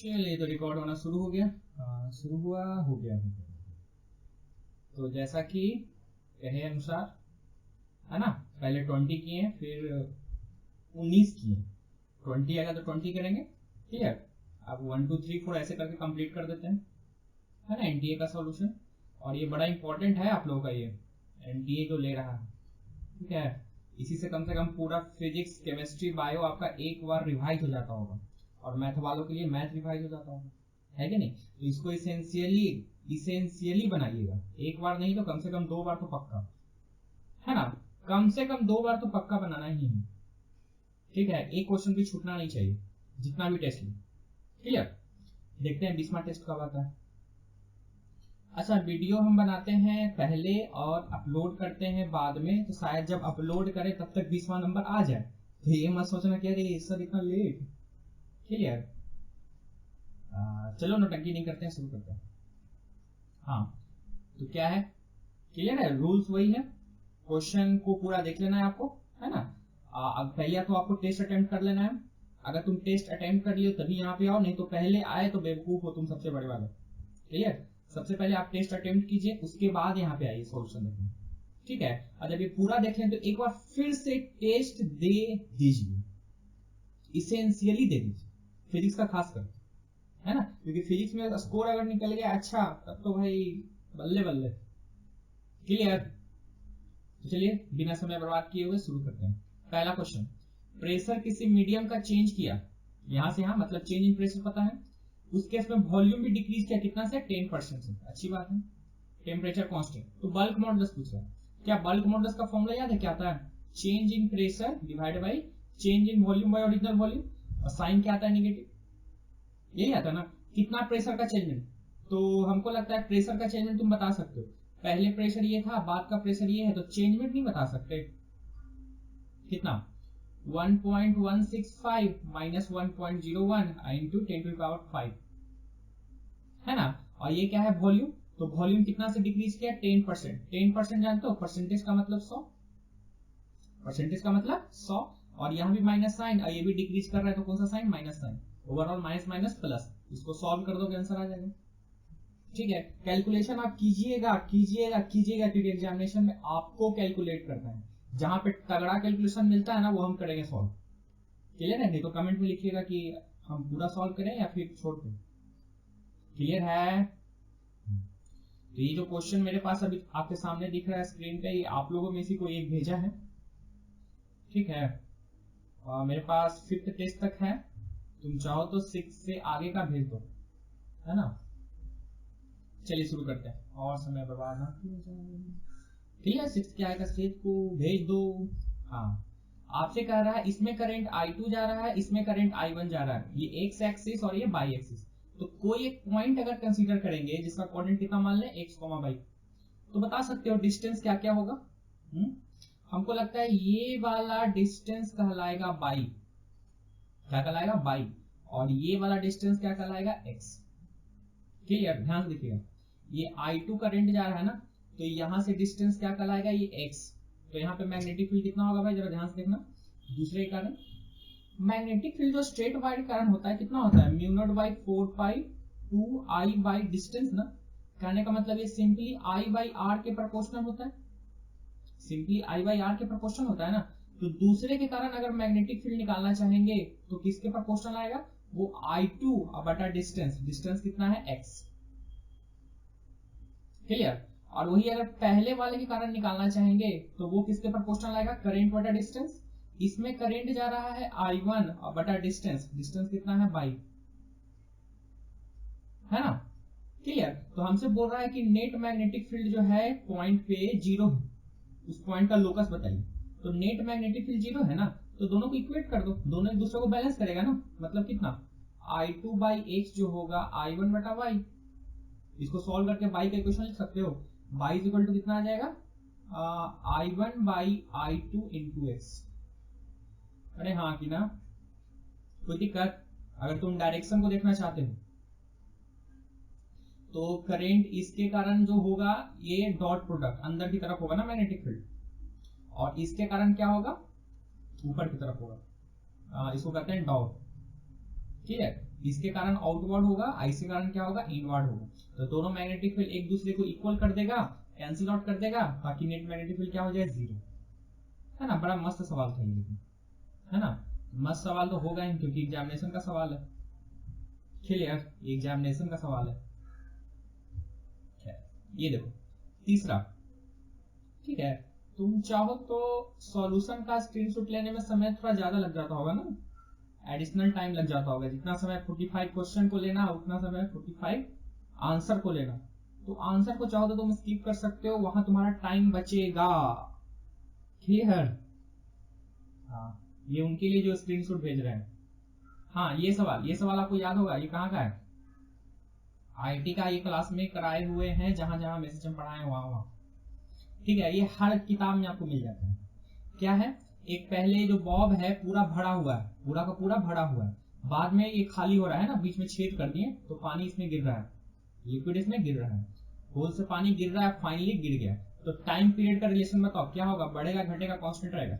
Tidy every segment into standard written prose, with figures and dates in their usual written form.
चलिए तो रिकॉर्ड होना शुरू हो गया। शुरू हुआ हो गया। तो जैसा कि कहे अनुसार है ना, पहले 20 किए फिर 19 किए। 20 आएगा तो 20 करेंगे, क्लियर। अब 1 2 3 4 ऐसे करके कंप्लीट कर देते हैं, है ना, एनटीए का सॉल्यूशन। और ये बड़ा इंपॉर्टेंट है आप लोगों का, ये एनटीए जो ले रहा है, ठीक है। इसी से कम पूरा फिजिक्स केमिस्ट्री बायो आपका एक बार रिवाइज हो जाता होगा, और मैथ वालों के लिए मैथ रिवाइज हो जाता होगा, है कि नहीं। तो इसको इसेंशियली बनाइएगा, एक बार नहीं तो कम से कम 2 बार तो पक्का, है ना, कम से कम 2 बार तो पक्का बनाना ही है, ठीक है। एक क्वेश्चन भी छूटना नहीं चाहिए, जितना भी टेस्ट ले, क्लियर। देखते हैं 20वां टेस्ट कब आता है। अच्छा, वीडियो हम बनाते हैं पहले और अपलोड करते हैं बाद में, तो शायद जब अपलोड करें तब तक 20वां नंबर आ जाए, तो ये मत सोचना कि अरे सर इतना लेट, क्लियर। चलो नौटंकी नहीं करते हैं, शुरू करते हैं। हाँ, तो क्या है, क्लियर है, रूल्स वही है। क्वेश्चन को पूरा देख लेना है आपको, है ना। पहले तो आपको टेस्ट अटेम्प्ट कर लेना है। अगर तुम टेस्ट अटेम्प्ट कर लियो तभी यहाँ पे आओ, नहीं तो पहले आए तो बेवकूफ हो तुम, सबसे बड़े वाले, क्लियर। सबसे पहले आप टेस्ट अटेम्प्ट कीजिए, उसके बाद यहाँ पे आइए सॉल्यूशन देखने, ठीक है। और जब ये पूरा देख लें तो एक बार फिर से टेस्ट दे दीजिए, इसेंशियली दे दीजिए, फिजिक्स का खास कर, है ना, क्योंकि फिजिक्स में स्कोर अगर निकल गया अच्छा, तब तो भाई बल्ले बल्ले, क्लियर। तो चलिए बिना समय बर्बाद किए हुए शुरू करते हैं। पहला क्वेश्चन, प्रेशर किसी मीडियम का चेंज किया, यहां से यहां मतलब चेंज इन प्रेशर पता है, उस केस में वॉल्यूम भी डिक्रीज किया, कितना से, 10% से, अच्छी बात है। टेम्परेचर कांस्टेंट, तो बल्क मॉडुलस पूछ रहा है। क्या बल्क मॉडुलस का फॉर्मूला याद है, क्या आता है, change in pressure divide by change in volume by original volume, और साइन क्या आता है, नेगेटिव, यही आता है ना। कितना प्रेशर का चेंजमेंट, तो हमको लगता है प्रेशर का चेंजमेंट तुम बता सकते हो, पहले प्रेशर ये था बाद का प्रेशर ये है, तो चेंजमेंट नहीं बता सकते, कितना, 1.165 माइनस 1.01 इंटू 10⁵, है ना। और ये क्या है, वॉल्यूम, तो वॉल्यूम कितना से डिक्रीज किया, 10%। 10% जानते हो, परसेंटेज का मतलब 100, परसेंटेज का मतलब 100, और यहाँ भी माइनस साइन, और ये भी डिक्रीज कर रहा है, तो कौन सा sign, minus sign, overall minus minus plus, इसको सॉल्व कर दोगे आंसर आ जाएगा, ठीक है। कैलकुलेशन आप कीजिएगा, क्योंकि एग्जामिनेशन में आपको कैलकुलेट करना है, जहां पे तगड़ा कैलकुलेशन मिलता है ना, वो हम करेंगे सॉल्व, क्लियर है। नहीं तो कमेंट में लिखिएगा कि हम पूरा सॉल्व करें या फिर छोड़ दें, क्लियर है। तो ये जो क्वेश्चन मेरे पास अभी आपके सामने दिख रहा है स्क्रीन पे, ये आप लोगों में से कोई एक भेजा है, ठीक है। मेरे पास 5th टेस्ट तक है, तुम चाहो तो 6 से आगे का भेज दो, है ना। चलिए शुरू करते हैं, और समय बर्बाद ना किया जाए, ठीक है। 6 के आगे स्टेज को भेज दो। हाँ, आपसे कह रहा है इसमें करंट I2 जा रहा है, इसमें करंट I1 जा रहा है, ये एक्स एक्सिस और ये बाई एक्सिस, तो कोई एक पॉइंट अगर कंसीडर करेंगे जिसका कोऑर्डिनेट कितना मान लें, x, y, तो बता सकते हो डिस्टेंस क्या क्या होगा। हमको लगता है ये वाला डिस्टेंस कहलाएगा बाई, क्या कहलाएगा, बाई, और ये वाला डिस्टेंस क्या कहलाएगा, x, क्लियर। ध्यान से देखिएगा, ये I2 करंट जा रहा है ना, तो यहां से डिस्टेंस क्या कहलाएगा, ये x, तो यहाँ पे मैग्नेटिक फील्ड कितना होगा भाई, जरा ध्यान से देखना। दूसरे कारण, मैग्नेटिक फील्ड जो स्ट्रेट वाइड करंट होता है कितना होता है, μ0 by 4 pi 2 I by distance ना, कहने का मतलब ये सिंपली I बाई R के प्रोपोर्शनल होता है, सिंपली I बाई R के प्रोपोर्शनल होता है ना। तो दूसरे के कारण अगर मैग्नेटिक फील्ड निकालना चाहेंगे तो किसके प्रोपोर्शनल आएगा, वो I2 बटा डिस्टेंस, डिस्टेंस कितना है, x, क्लियर। और वही अगर पहले वाले के कारण निकालना चाहेंगे तो वो किसके प्रोपोर्शनल आएगा, करंट बटा डिस्टेंस, इसमें करंट जा रहा है I1 और बटा डिस्टेंस, डिस्टेंस कितना है, बाई, है ना, क्लियर। तो हमसे बोल रहा है कि नेट मैग्नेटिक फील्ड जो है पॉइंट पे 0 है, उस पॉइंट का लोकस बताइए। तो नेट मैग्नेटिक फील्ड 0 है ना, तो दोनों को इक्वेट कर दो, दोनों एक दूसरे को बैलेंस करेगा ना, मतलब कितना, I2 बाई एक्स जो होगा I1 बटा वाई, इसको सॉल्व करके बाई का इक्वेशन लिख सकते हो, बाई इज इक्वल टू कितना आ जाएगा, I1 by I2 into x. अरे हाँ कि ना, कोई दिक्कत, अगर तुम डायरेक्शन को देखना चाहते हो तो करंट इसके कारण जो होगा, ये डॉट प्रोडक्ट अंदर की तरफ होगा ना मैग्नेटिक फील्ड, और इसके कारण क्या होगा, ऊपर की तरफ होगा, इसको कहते हैं डॉट, ठीक है। इसके कारण आउटवर्ड होगा, आई के कारण क्या होगा, इनवर्ड होगा। तो दोनों मैग्नेटिक फील्ड एक दूसरे को इक्वल कर देगा, कैंसिल आउट कर देगा, बाकी नेट मैग्नेटिक फील्ड क्या हो जाए, 0, है ना। बड़ा मस्त सवाल था ये, है ना। मस्त सवाल तो होगा ही क्योंकि एग्जामिनेशन का सवाल है। क्लियर, एग्जामिनेशन का सवाल है। ये देखो तीसरा, ठीक है। तुम चाहो तो सॉल्यूशन का स्क्रीनशॉट लेने में समय थोड़ा ज्यादा लग जाता होगा ना, एडिशनल टाइम लग जाता होगा। जितना समय 45 क्वेश्चन को लेना उतना समय 45 आंसर को लेना। तो आंसर को चाहो तो तुम स्किप कर सकते हो, वहां तुम्हारा टाइम बचेगा। क्लियर, हाँ ये उनके लिए जो स्क्रीनशॉट भेज रहे हैं। हाँ ये सवाल आपको याद होगा, ये कहाँ का है, आईटी का। ये क्लास में कराए हुए हैं, जहां जहां मैसेज हम पढ़ाए वहां। ठीक है, ये हर किताब में आपको मिल जाता है। क्या है, एक पहले जो बॉब है पूरा भरा हुआ है, पूरा का पूरा भरा हुआ है, बाद में ये खाली हो रहा है ना, बीच में छेद कर दिए तो पानी इसमें गिर रहा है, लिक्विड इसमें गिर रहा है, होल से पानी गिर रहा है, फाइनली गिर गया। तो टाइम पीरियड का रिलेशन बताओ क्या होगा, बढ़ेगा घटेगा कांस्टेंट रहेगा।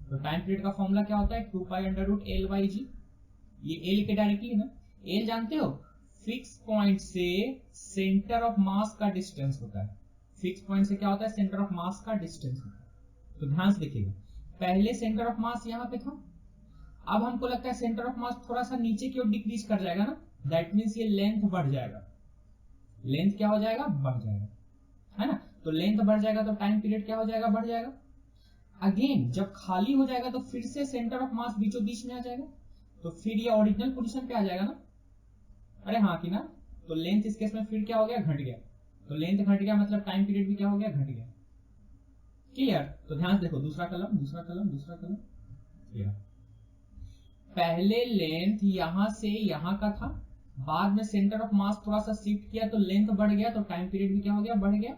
तो टाइम पीरियड का फॉर्मूला क्या होता है, 2π√L/g। ये L के डायरेक्टली है ना, L जानते हो, फिक्स पॉइंट से सेंटर ऑफ मास का डिस्टेंस होता है। फिक्स पॉइंट से क्या होता है, सेंटर ऑफ मास का डिस्टेंस होता है। तो ध्यान से देखिएगा, पहले सेंटर ऑफ मास यहाँ पे था, अब हमको लगता है सेंटर ऑफ मास थोड़ा सा नीचे की ओर डिक्रीज कर जाएगा ना, दैट मींस ये लेंथ बढ़ जाएगा। लेंथ क्या हो जाएगा, बढ़ जाएगा, है ना। तो लेंथ बढ़ जाएगा तो टाइम पीरियड क्या हो जाएगा, बढ़ जाएगा। अगेन जब खाली हो जाएगा तो फिर से सेंटर ऑफ मास बीचों बीच में आ जाएगा, तो फिर ये ओरिजिनल पोजीशन पे आ जाएगा ना। अरे हाँ कि ना। तो लेंथ इस केस में फिर क्या हो गया, घट गया। तो लेंथ घट गया मतलब टाइम पीरियड भी क्या हो गया, घट गया। क्लियर। तो ध्यान देखो, दूसरा कलम, दूसरा कलम, दूसरा कलम। क्लियर। पहले लेंथ यहां से यहां का था, बाद में सेंटर ऑफ मास थोड़ा सा शिफ्ट किया तो लेंथ बढ़ गया, तो टाइम पीरियड भी क्या हो गया, बढ़ गया।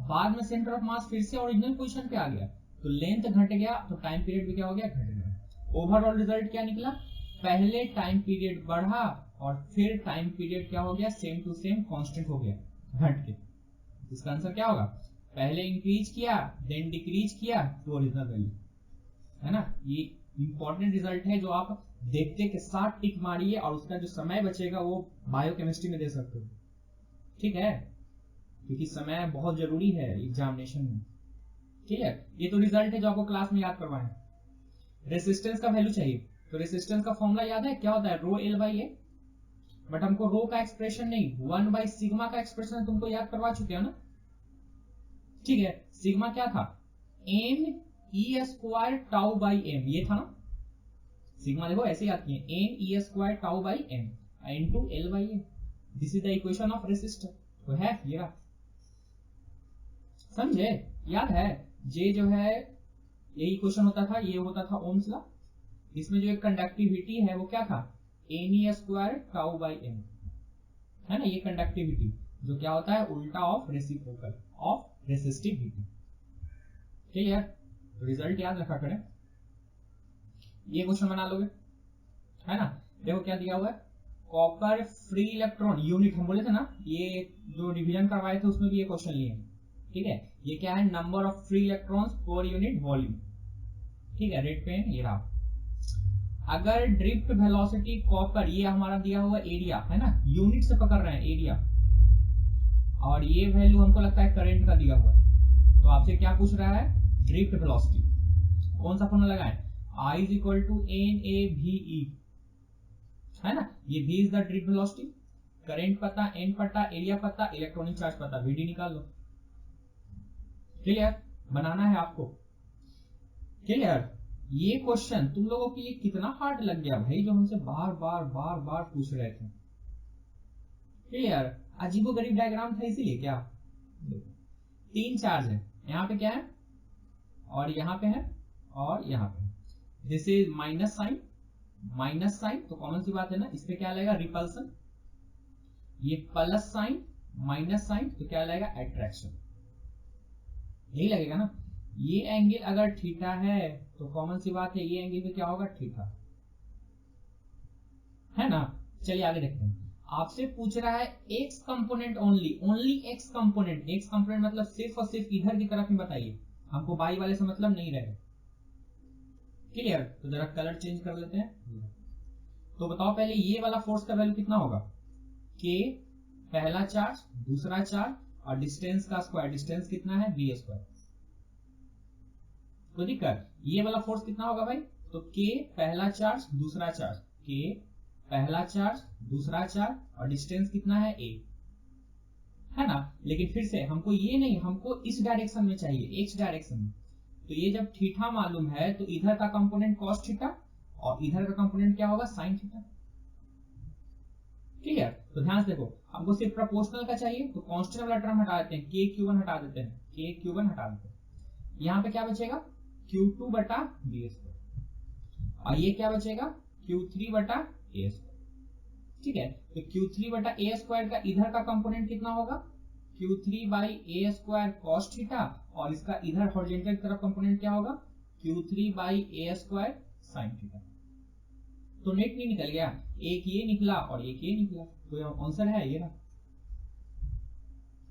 बाद में सेंटर ऑफ मास फिर से ओरिजिनल पोजीशन पे आ गया, तो लेंथ घट गया, तो टाइम पीरियड भी क्या हो गया, घट गया। ओवरऑल रिजल्ट क्या निकला, पहले टाइम पीरियड बढ़ा और फिर टाइम पीरियड क्या हो गया, सेम टू सेम कांस्टेंट हो गया, घट के। इसका आंसर क्या होगा, पहले इंक्रीज किया देन डिक्रीज किया तो ओरिजिनल वैल्यू, है ना। ये इंपॉर्टेंट रिजल्ट है जो आप देखते के साथ टिक मारिए और उसका जो समय बचेगा वो बायोकेमिस्ट्री में दे सकते हो, ठीक है, क्योंकि समय बहुत जरूरी है एग्जामिनेशन में। ठीक है, ये तो रिजल्ट है जो आपको क्लास में याद करवाए। रेसिस्टेंस का वैल्यू चाहिए, तो रेसिस्टेंस का फॉर्मूला याद है, क्या होता है, ρL/A। बट हमको रो का एक्सप्रेशन नहीं, 1/σ का एक्सप्रेशन तुमको याद करवा चुके हो ना। ठीक है, सिग्मा क्या था, NE² ये था ना। सिग्मा देखो ऐसे याद किए, NE² into L/A। This is the equation of resistor. तो है ये, समझे, याद है। जे जो है यही क्वेश्चन होता था, ये होता था ओम्स लॉ। इसमें जो एक कंडक्टिविटी है वो क्या था, Ne²τm, है ना। ये कंडक्टिविटी जो क्या होता है, उल्टा ऑफ रेसिप्रोकल ऑफ रेसिस्टिविटी। ठीक है, तो रिजल्ट याद रखा करें। ये क्वेश्चन बना लोगे, है ना। देखो क्या दिया हुआ है, कॉपर फ्री इलेक्ट्रॉन यूनिट, हम बोले थे ना, ये जो रिवीजन करवाए थे उसमें भी ये क्वेश्चन लिए। ठीक है, ये क्या है, number of free electrons per unit volume. ठीक है, रेड पेन ये रहा। अगर ड्रिफ्ट वेलोसिटी कॉपर, ये हमारा दिया हुआ एरिया है ना, यूनिट से पकड़ रहे हैं एरिया, और ये वैल्यू हमको लगता है करंट का दिया हुआ है। तो आपसे क्या पूछ रहा है, ड्रिफ्ट वेलोसिटी। कौन सा फॉर्मूला लगाएं, I = NAVE, है ना। ये V is the drift velocity, current पता, n पता, एरिया पता, इलेक्ट्रॉनिक चार्ज पता, VD निकाल लो। क्लियर, बनाना है आपको। क्लियर। ये क्वेश्चन तुम लोगों के लिए कितना हार्ड लग गया भाई, जो हमसे बार बार पूछ रहे थे। क्लियर, अजीबोगरीब डायग्राम था इसीलिए क्या। 3 चार्ज है, यहाँ पे क्या है, और यहाँ पे है, और यहाँ पे। दिस इज माइनस साइन, तो कॉमन सी बात है ना, इस पे क्या लगेगा, रिपल्सन। ये प्लस साइन, माइनस साइन, तो क्या लगेगा, अट्रैक्शन। यही लगेगा ना। ये एंगल अगर थीटा है तो कॉमन सी बात है, ये एंगल भी क्या होगा, थीटा, है ना। चलिए आगे देखते हैं। आपसे पूछ रहा है x component only x component मतलब सिर्फ और सिर्फ इधर की तरफ ही बताइए, हमको बाई वाले से मतलब नहीं रहेगा। क्लियर, तो जरा कलर चेंज कर लेते हैं। तो बताओ पहले ये वाला फोर्स का वैल्यू कितना होगा, k पहला चार्ज दूसरा चार्ज और डिस्टेंस का स्क्वायर, डिस्टेंस कितना है v स्क्वायर। तो दिक्कत ये वाला फोर्स कितना होगा भाई, तो k पहला चार्ज दूसरा चार्ज, k पहला चार्ज दूसरा चार्ज और डिस्टेंस कितना है a, है ना। लेकिन फिर से हमको ये नहीं, हमको इस डायरेक्शन में चाहिए, x डायरेक्शन में। तो ये जब थीटा मालूम है तो इधर का कंपोनेंट cos थीटा और इधर का कंपोनेंट क्या होगा, sin थीटा। क्लियर। तो ध्यान से देखो, हमको सिर्फ प्रोपोर्शनल का चाहिए तो कांस्टेंट वाला टर्म हटा देते हैं, k q1 हटा देते हैं, k q1 हटा देते हैं। यहाँ पे क्या बचेगा, q2 बटा b स्क्वायर और ये क्या बचेगा, q3 बटा a स्क्वायर। ठीक है, तो q3 बटा a स्क्वायर का इधर का कंपोनेंट कितना होगा, q3 by a square cos theta और इसका इधर हॉरिजॉन्टल तरफ कंपोनेंट क्या होगा, q3 by a square sin theta. तो नेट नहीं निकल गया, एक ये निकला और एक ये निकला, तो आंसर है ये ना।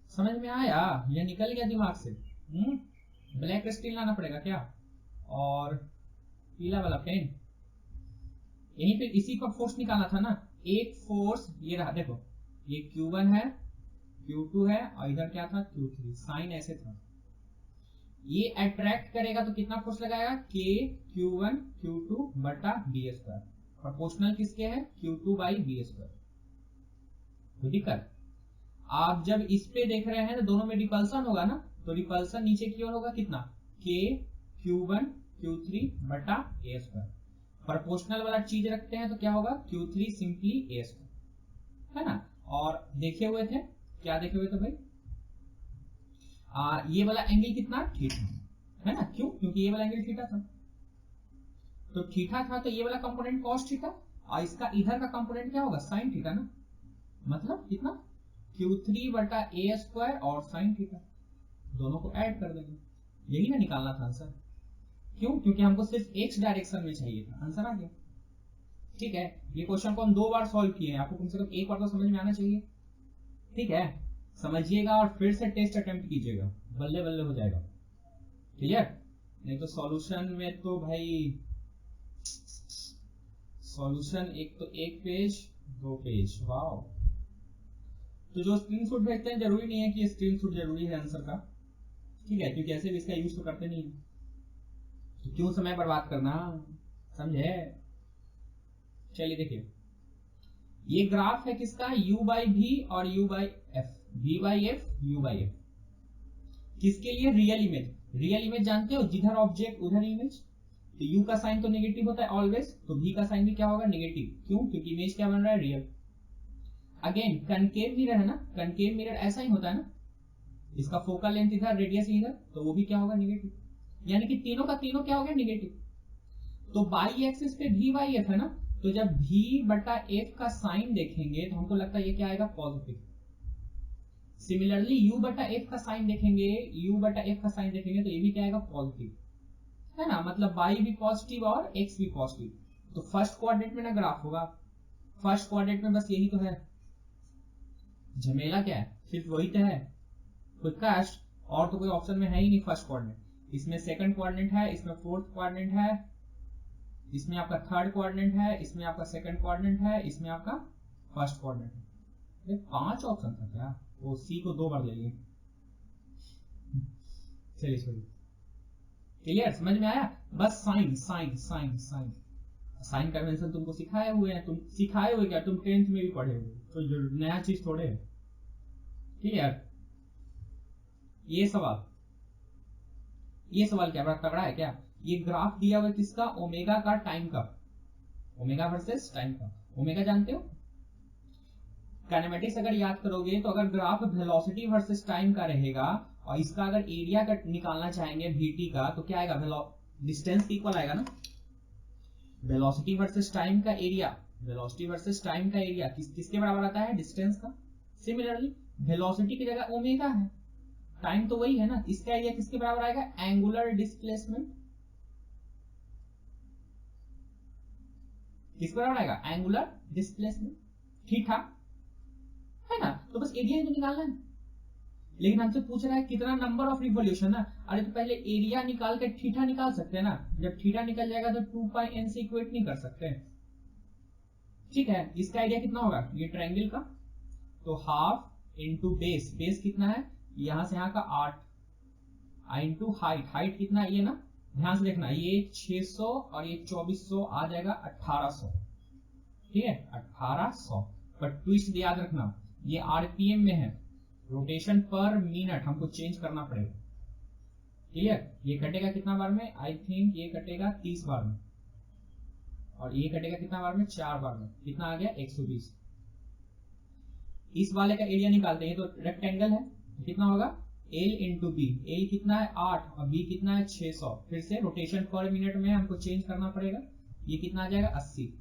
समझ में आया या निकल गया दिमाग से? ब्लैक स्टील लाना पड़ेगा क्या, और पीला वाला पेन। यहीं पे इसी पर फोर्स निकालना था ना, एक फोर्स ये रहा, देखो ये Q1 है, Q2 है और इधर क्या था Q3, साइन ऐसे था। ये अट्रैक्ट करेगा तो कितना फोर्स लगाएगा, K Q1 Q2 बटा b स्क्वायर। प्रोपोर्शनल किसके है, Q2 बाई b स्क्वायर। कोई दिक्कत? आप जब इस पे देख रहे हैं तो दोनों में रिपल्सन होगा ना, तो रिपल्सन नीचे की ओर होगा कितना, K Q1 Q3 बटा a स्क्वायर। प्रोपोर्शनल वाला चीज रखते हैं तो क्या होगा, Q3 सिंपली a स्क्वायर, है ना। और देखे हुए थे, क्या देखे हुए थे भाई, ये वाला एंगल कितना, थीटा, है ना। क्यों, क्योंकि ये वाला एंगल थीटा था, तो थीटा था तो ये वाला कंपोनेंट cos थीटा और इसका इधर का कंपोनेंट क्या होगा, sin थीटा ना। मतलब कितना, Q3 बटा a स्क्वायर और sin थीटा, दोनों को ऐड कर देंगे, यही ना निकालना था आंसर। क्यों, क्योंकि हमको सिर्फ x डायरेक्शन में चाहिए था, आंसर आ गया। ठीक है, ये क्वेश्चन को हम 2 बार सॉल्व किए हैं, आपको कम से कम एक बार तो समझ में आना चाहिए। ठीक है, समझिएगा और फिर से टेस्ट अटेम्प्ट कीजिएगा, बल्ले बल्ले हो जाएगा। क्लियर? नहीं तो सॉल्यूशन में तो भाई सॉल्यूशन एक तो एक पेज 2 पेज, वाओ। तो जो स्क्रीनशॉट भेजते हैं जरूरी नहीं है कि स्क्रीनशॉट जरूरी है आंसर का, ठीक है, क्योंकि ऐसे भी इसका यूज तो करते नहीं है, तो क्यों समय बर्बाद करना, समझे। चलिए देखिए, ये ग्राफ है किसका, u बाई v और u by f, v by f u by f। किसके लिए, रियल इमेज। रियल इमेज जानते हो, जिधर ऑब्जेक्ट उधर इमेज, तो u का साइन तो नेगेटिव होता है ऑलवेज, तो v का साइन भी क्या होगा, नेगेटिव। क्यों, क्योंकि इमेज क्या बन रहा है, रियल। अगेन कनकेव मिरर है ना, कनकेव मिरर ऐसा ही होता है ना, इसका फोकल लेंथ इधर, रेडियस इधर, तो वो भी क्या होगा, नेगेटिव। यानी कि तीनों का तीनों क्या हो गया, नेगेटिव। तो बाई एक्सिस पे v बाई f है ना, तो जब v बटा f का साइन देखेंगे तो हमको लगता है ये क्या आएगा, पॉजिटिव। सिमिलरली u बटा f का साइन देखेंगे, u बटा f का साइन देखेंगे तो ये भी क्या आएगा, पॉजिटिव, है ना। मतलब y भी पॉजिटिव और x भी पॉजिटिव। तो फर्स्ट क्वाड्रेंट में ना ग्राफ होगा, फर्स्ट क्वाड्रेंट में बस यही तो है, झमेला क्या है, सिर्फ वही तो है, कोई कास्ट और तो कोई ऑप्शन में है ही नहीं फर्स्ट क्वाड्रेंट। इसमें सेकंड क्वाड्रेंट है, इसमें फोर्थ क्वाड्रेंट है, इसमें आपका थर्ड क्वाड्रेंट है, इसमें आपका सेकंड क्वाड्रेंट है, इसमें आपका फर्स्ट क्वाड्रेंट है। 5 ऑप्शन था क्या, वो सी को 2 बार ले लिए। चलिए छोड़िए, क्लियर, समझ में आया। बस sign sign sign sign sign convention तुमको सिखाए हुए हैं, तुम सिखाए हुए क्या, तुम 10th में भी पढ़े हुए, तो जो नया चीज थोड़े है। क्लियर। ये सवाल क्या बड़ा तगड़ा है क्या, ये ग्राफ दिया हुआ किसका, ओमेगा का, टाइम का, ओमेगा वर्सेस टाइम का। ओमेगा जानते हो, काइनेमेटिक्स अगर याद करोगे तो अगर ग्राफ वेलोसिटी वर्सेस टाइम का रहेगा और इसका अगर एरिया का निकालना चाहेंगे vt का, तो क्या आएगा, डिस्टेंस इक्वल आएगा ना, वेलोसिटी वर्सेस टाइम का एरिया, वेलोसिटी वर्सेस टाइम का एरिया किसके बराबर आता है, डिस्टेंस का। सिमिलरली वेलोसिटी की जगह ओमेगा है, टाइम तो वही है ना, इसका एरिया किसके बराबर आएगा, एंगुलर डिस्प्लेसमेंट। किस बराबर आएगा, एंगुलर डिस्प्लेसमेंट, थीटा, है ना। तो बस एरिया ही तो निकालना है, लेकिन हमसे पूछ रहा है कितना नंबर ऑफ रिवॉल्यूशन ना। अरे तो पहले एरिया निकाल के थीटा निकाल सकते हैं ना, जब थीटा निकल जाएगा तो 2 पाई n से इक्वेट नहीं कर सकते, ठीक है, इसका एरिया कितना होगा ये ट्रायंगल का, तो हाफ इंटू बेस, बेस कितना है यहां से यहां का 8 इंटू हाइट, हाइट कितना है ये ना, ध्यान से देखना ये 600 और ये 2400 आ जाएगा 1800, ठीक है 1800। पर ट्विस्ट याद रखना ये आरपीएम में है, रोटेशन पर मिनट हमको चेंज करना पड़ेगा, क्लियर। ये कटेगा कितना बार में, आई थिंक ये कटेगा 30 बार में, और ये कटेगा कितना बार में, 4 बार में, कितना आ गया 120। इस वाले का एरिया निकालते हैं, तो रेक्टेंगल है कितना होगा L इंटू बी, एल कितना है 8 और बी कितना है 600, फिर से रोटेशन पर मिनट में हमको चेंज करना पड़ेगा, ये कितना आ जाएगा 80,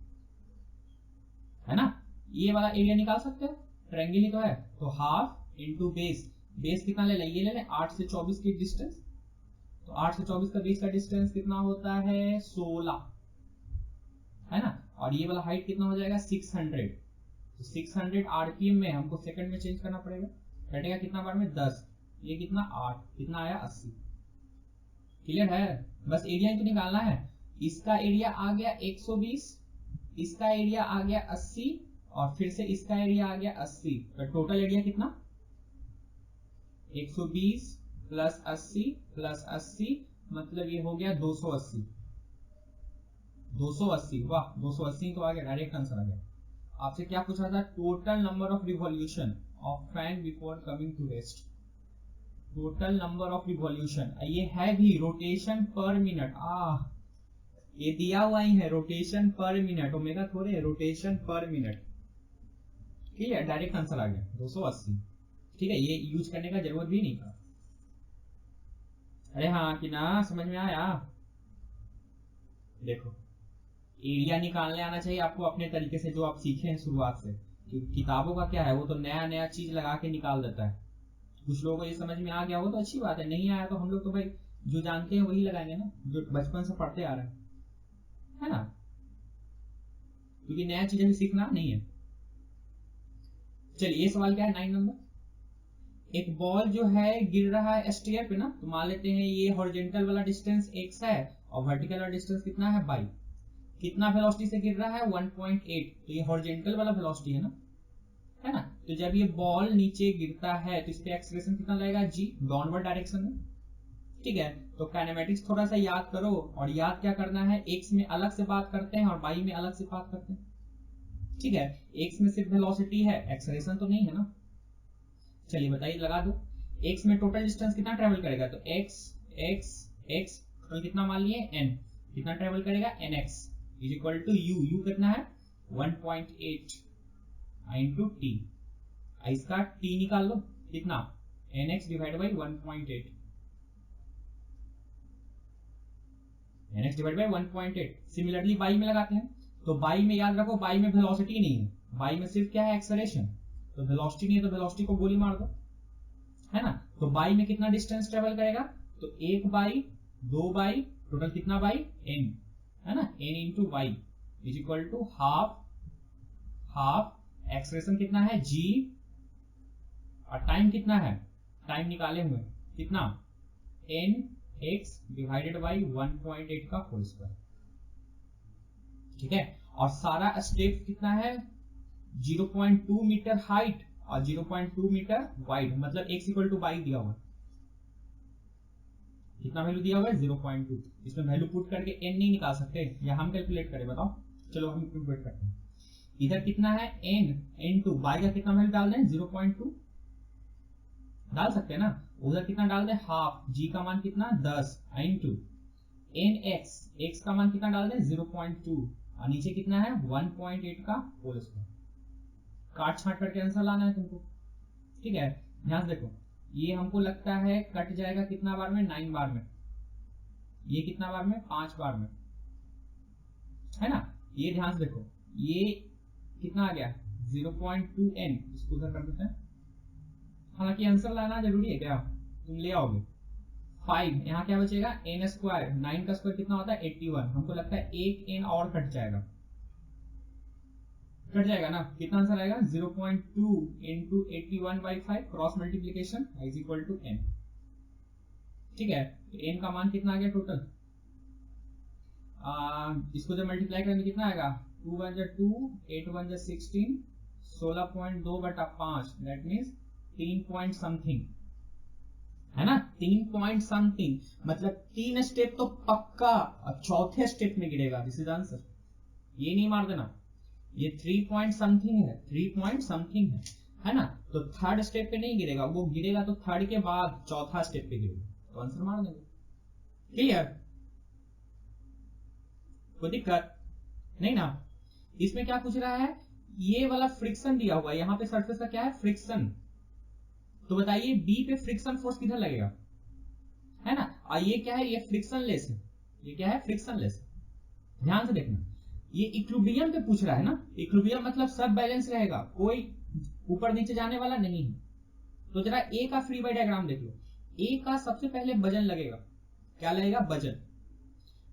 है ना। ये वाला एरिया निकाल सकते हो, ट्रायंगल ही तो है, तो हाफ इंटू बेस, बेस कितना ले लें, ये ले लें 8 से 24 की डिस्टेंस, तो 8 से 24 का बीच का डिस्टेंस कितना होता है 16, है ना। और ये वाला हाइट कितना हो जाएगा 600, तो 600 आरपीएम में हमको सेकंड में चेंज करना पड़ेगा, कटेगा कितना बार में 10, ये कितना 8, कितना आया 80, क्लियर है। बस एरिया तो निकालना है, इसका एरिया आ गया 120, इसका एरिया आ गया 80 और फिर से इसका एरिया आ गया 80, तो टोटल एरिया कितना 120 प्लस 80 प्लस 80, मतलब ये हो गया 280, 280, वाह 280 तो आ गया, डायरेक्ट आंसर आ गया। आपसे क्या पूछा था, total number of revolution of fan before coming to rest, total number of revolution, ये है भी रोटेशन पर मिनट, ये दिया हुआ ही है रोटेशन पर मिनट, ओमेगा थोड़े रोटेशन पर मिनट, ठीक है डायरेक्ट आंसर आ गया 280, ठीक है ये यूज करने का जरूरत भी नहीं था। अरे हाँ कि ना, समझ में आया। देखो एरिया निकालने आना चाहिए आपको अपने तरीके से, जो आप सीखे हैं शुरुआत से, किताबों का क्या है वो तो नया नया चीज लगा के निकाल देता है, कुछ लोगों को ये समझ में आ गया वो तो अच्छी बात है, नहीं आया तो हम लोग तो भाई जो जानते हैं वही लगाएंगे ना, जो बचपन से पढ़ते आ रहे हैं, है ना, क्योंकि नया चीजें भी सीखना नहीं है। चलिए ये सवाल क्या है 9 नंबर, एक बॉल जो है गिर रहा है स्टेयर पे ना, तो मान लेते हैं ये हॉरिजॉन्टल वाला डिस्टेंस x है और वर्टिकल वाला डिस्टेंस कितना है y, कितना वेलोसिटी से गिर रहा है 1.8, तो ये हॉरिजॉन्टल वाला वेलोसिटी है ना। तो जब ये बॉल नीचे गिरता है तो इस पे एक्सेलरेशन कितना लगेगा g, डाउनवर्ड डायरेक्शन में, ठीक है। तो काइनेमेटिक्स थोड़ा सा याद करो, और याद क्या करना है, x में अलग से बात करते हैं और y में अलग से बात करते हैं, ठीक है। x में सिर्फ वेलोसिटी है, एक्सेलरेशन तो नहीं है ना। चलिए बताइए लगा दो, x में टोटल डिस्टेंस कितना ट्रेवल करेगा, तो x टोटल कितना मान लिए n, कितना ट्रेवल करेगा nx is equal to u कितना है 1.8 इंटू टी, इसका t निकाल लो कितना nx divide by 1.8, nx divide by 1.8। Similarly y में लगाते हैं, तो y में याद रखो y में वेलोसिटी नहीं है, y में सिर्फ क्या है एक्सेलरेशन, तो वेलोसिटी नहीं है तो वेलोसिटी को गोली मार दो, है ना। तो y में कितना डिस्टेंस ट्रेवल करेगा, तो 1 बाई 2 बाई टोटल कितना बाई n, है ना, n into y is equal to half expression कितना है g और टाइम कितना है, टाइम निकाले हुए कितना n x डिवाइडेड बाई 1.8 का होल स्क्वायर, ठीक है। और सारा स्टेप कितना है 0.2 मीटर हाइट और 0.2 मीटर वाइड, मतलब x इक्वल टू y दिया हुआ, कितना वैल्यू दिया हुआ है 0.2, इसमें वैल्यू पुट करके n नहीं निकाल सकते, या हम कैलकुलेट करें बताओ, चलो हम कैलकुलेट करते हैं। इधर कितना है n इंटू y का कितना वैल्यू डाल दें 0.2 डाल सकते हैं ना, उधर कितना डाल दें हाफ, g का मान कितना 10 इंटू nx, x का मान कितना डाल दें 0.2 और नीचे कितना है 1.8 का होल स्क्वायर, काट छाट करके आंसर लाना है तुमको, ठीक है। ध्यान से देखो ये हमको लगता है कट जाएगा कितना बार में 9 बार में, ये कितना बार में 5 बार में, है ना। ये ध्यान से देखो ये कितना आ गया 0.2n, इसको उधर कर देते हैं, हालांकि आंसर लाना जरूरी है क्या, तुम ले आओगे 5, यहाँ क्या बचेगा n स्क्वायर, 9 का स्क्वायर कितना होता है 81, हमको लगता है एक n और कट जाएगा ना, कितना आंसर आएगा 0.2 into 81/5 cross multiplication is equal to n, ठीक है। तो n का मान कितना आ गया टोटल, इसको जब मल्टीप्लाई करेंगे कितना आएगा 2 वन जा 2, 8 वन जा 16, 16.2/5, दैट मीन्स 3 पॉइंट समथिंग, है ना, 3 पॉइंट समथिंग, मतलब 3 स्टेप तो पक्का, और चौथे स्टेप में गिरेगा। दिस इज आंसर, ये नहीं मार देना, ये 3 पॉइंट समथिंग है, 3 पॉइंट समथिंग है ना, तो थर्ड स्टेप पे नहीं गिरेगा, वो गिरेगा तो थर्ड के बाद चौथा स्टेप पे गिरेगा, तो आंसर मार देंगे। क्लियर, कोई दिक्कत नहीं ना। इसमें क्या पूछ रहा है, ये वाला फ्रिक्शन दिया हुआ है, यहाँ पे सरफेस का क्या है, फ्रिक्शन, तो बताइए बी पे फ्रिक्शन फोर्स किधर लगेगा, है ना, और ये क्या है, ये फ्रिक्शन लेस है, ये क्या है, फ्रिक्शन लेस। ध्यान से देखना, ये इक्विलिब्रियम पे पूछ रहा है ना, इक्विलिब्रियम मतलब सब बैलेंस रहेगा, कोई ऊपर नीचे जाने वाला नहीं है। तो जरा ए का फ्री बाई डायग्राम देख लो, ए का सबसे पहले वजन लगेगा, क्या लगेगा, वजन,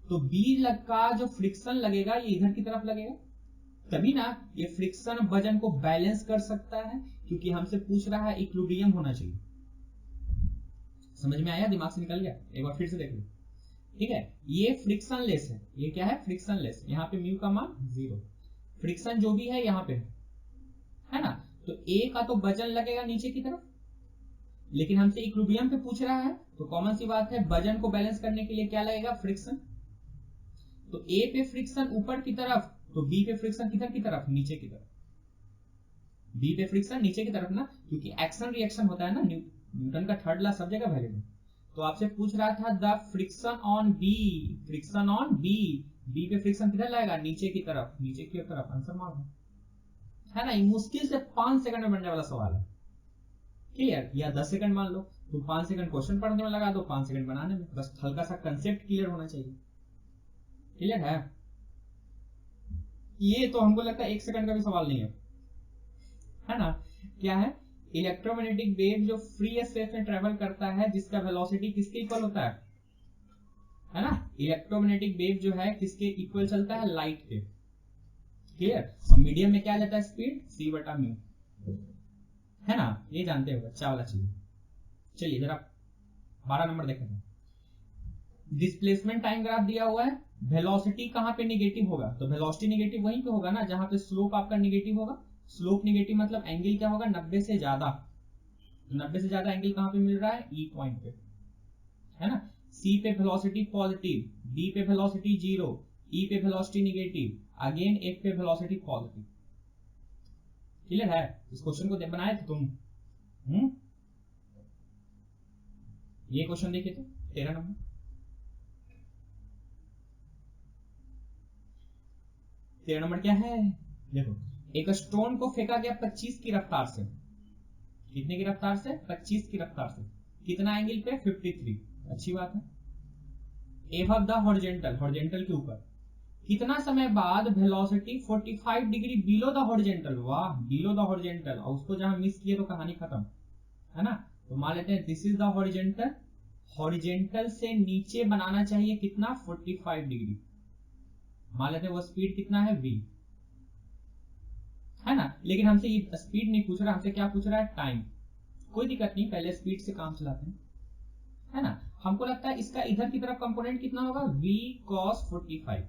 तो बी का जो फ्रिक्शन लगेगा ये इधर की तरफ लगेगा, तभी ना ये फ्रिक्शन वजन को बैलेंस कर सकता है, क्योंकि हमसे पूछ रहा है इक्विलिब्रियम होना चाहिए। समझ में आया, दिमाग से निकल गया, एक बार फिर से देख लो, ठीक है। ये फ्रिक्शन लेस है, ये क्या है, फ्रिक्शन लेस, यहाँ पे म्यू का मान 0, फ्रिक्शन जो भी है यहाँ पे है ना, तो ए का तो वजन लगेगा नीचे की तरफ, लेकिन हमसे इक्विलिब्रियम पे पूछ रहा है, तो कॉमन सी बात है, वजन को बैलेंस करने के लिए क्या लगेगा, फ्रिक्शन, तो ए पे फ्रिक्शन ऊपर की तरफ, तो बी पे फ्रिक्शन किधर की तरफ, नीचे की तरफ, बी पे फ्रिक्शन नीचे की तरफ ना, क्योंकि एक्शन रिएक्शन होता है ना, न्यूटन का थर्ड लॉ सब जगह वैलिड है। तो आपसे पूछ रहा था the friction on B, friction on B, B पे फ्रिक्शन किधर लगेगा, नीचे की तरफ, नीचे की तरफ, आंसर मार दो, है ना। ये मुश्किल से 5 सेकंड में बनने वाला सवाल है, क्लियर, या 10 सेकंड मान लो, तो 5 सेकंड क्वेश्चन पढ़ने में लगा दो, 5 सेकंड बनाने में, बस हल्का सा कंसेप्ट क्लियर होना चाहिए। क्लियर है, ये तो हमको लगता है 1 सेकंड का भी सवाल नहीं है ना। क्या है, इलेक्ट्रोमैग्नेटिक वेव जो फ्री स्पेस में ट्रेवल करता है, जिसका वेलोसिटी किसके इक्वल होता है ना, इलेक्ट्रोमैग्नेटिक वेव जो है किसके इक्वल चलता है, लाइट के। क्लियर, और मीडियम में क्या जाता है, स्पीड c/μ, है ना, ये जानते हो, अच्छा वाला चीज। चलिए जरा 12 नंबर देखें, डिस्प्लेसमेंट टाइम ग्राफ दिया हुआ है, वेलोसिटी कहां पे निगेटिव होगा, तो वेलोसिटी निगेटिव वहीं पे होगा ना जहां पे स्लोप आपका निगेटिव होगा, स्लोप निगेटिव मतलब एंगल क्या होगा, 90 से ज्यादा, 90 से ज्यादा एंगल कहां पे मिल रहा है, ई पॉइंट पे, है ना। सी पे वेलोसिटी पॉजिटिव, डी पे वेलोसिटी 0, ई पे वेलोसिटी निगेटिव, अगेन एफ पे वेलोसिटी पॉजिटिव। क्लियर है, इस क्वेश्चन को बनाए थे तुम, ये क्वेश्चन देखिए तो 13 नंबर, 13 नंबर क्या है, देखो, एक स्टोन को फेंका गया 25 की रफ्तार से, कितने की रफ्तार से, 25 की रफ्तार से, कितना एंगल पे, 53, अच्छी बात है। एबव द हॉरिजॉन्टल, हॉरिजॉन्टल के ऊपर, कितना समय बाद velocity 45 degree below the horizontal, वाह, बिलो द हॉरिजॉन्टल, और उसको जहां मिस किए तो कहानी खत्म, है ना। तो मान लेते हैं this is the horizontal, horizontal से नीचे बनाना चाहिए कितना, 45 डिग्री, मान लेते हैं वो स्पीड कितना है, v, है ना। लेकिन हमसे ये स्पीड नहीं पूछ रहा, हमसे क्या पूछ रहा है, टाइम। कोई दिक्कत नहीं, पहले स्पीड से काम चलाते हैं, है ना। हमको लगता है इसका इधर की तरफ कंपोनेंट कितना होगा, v cos 45,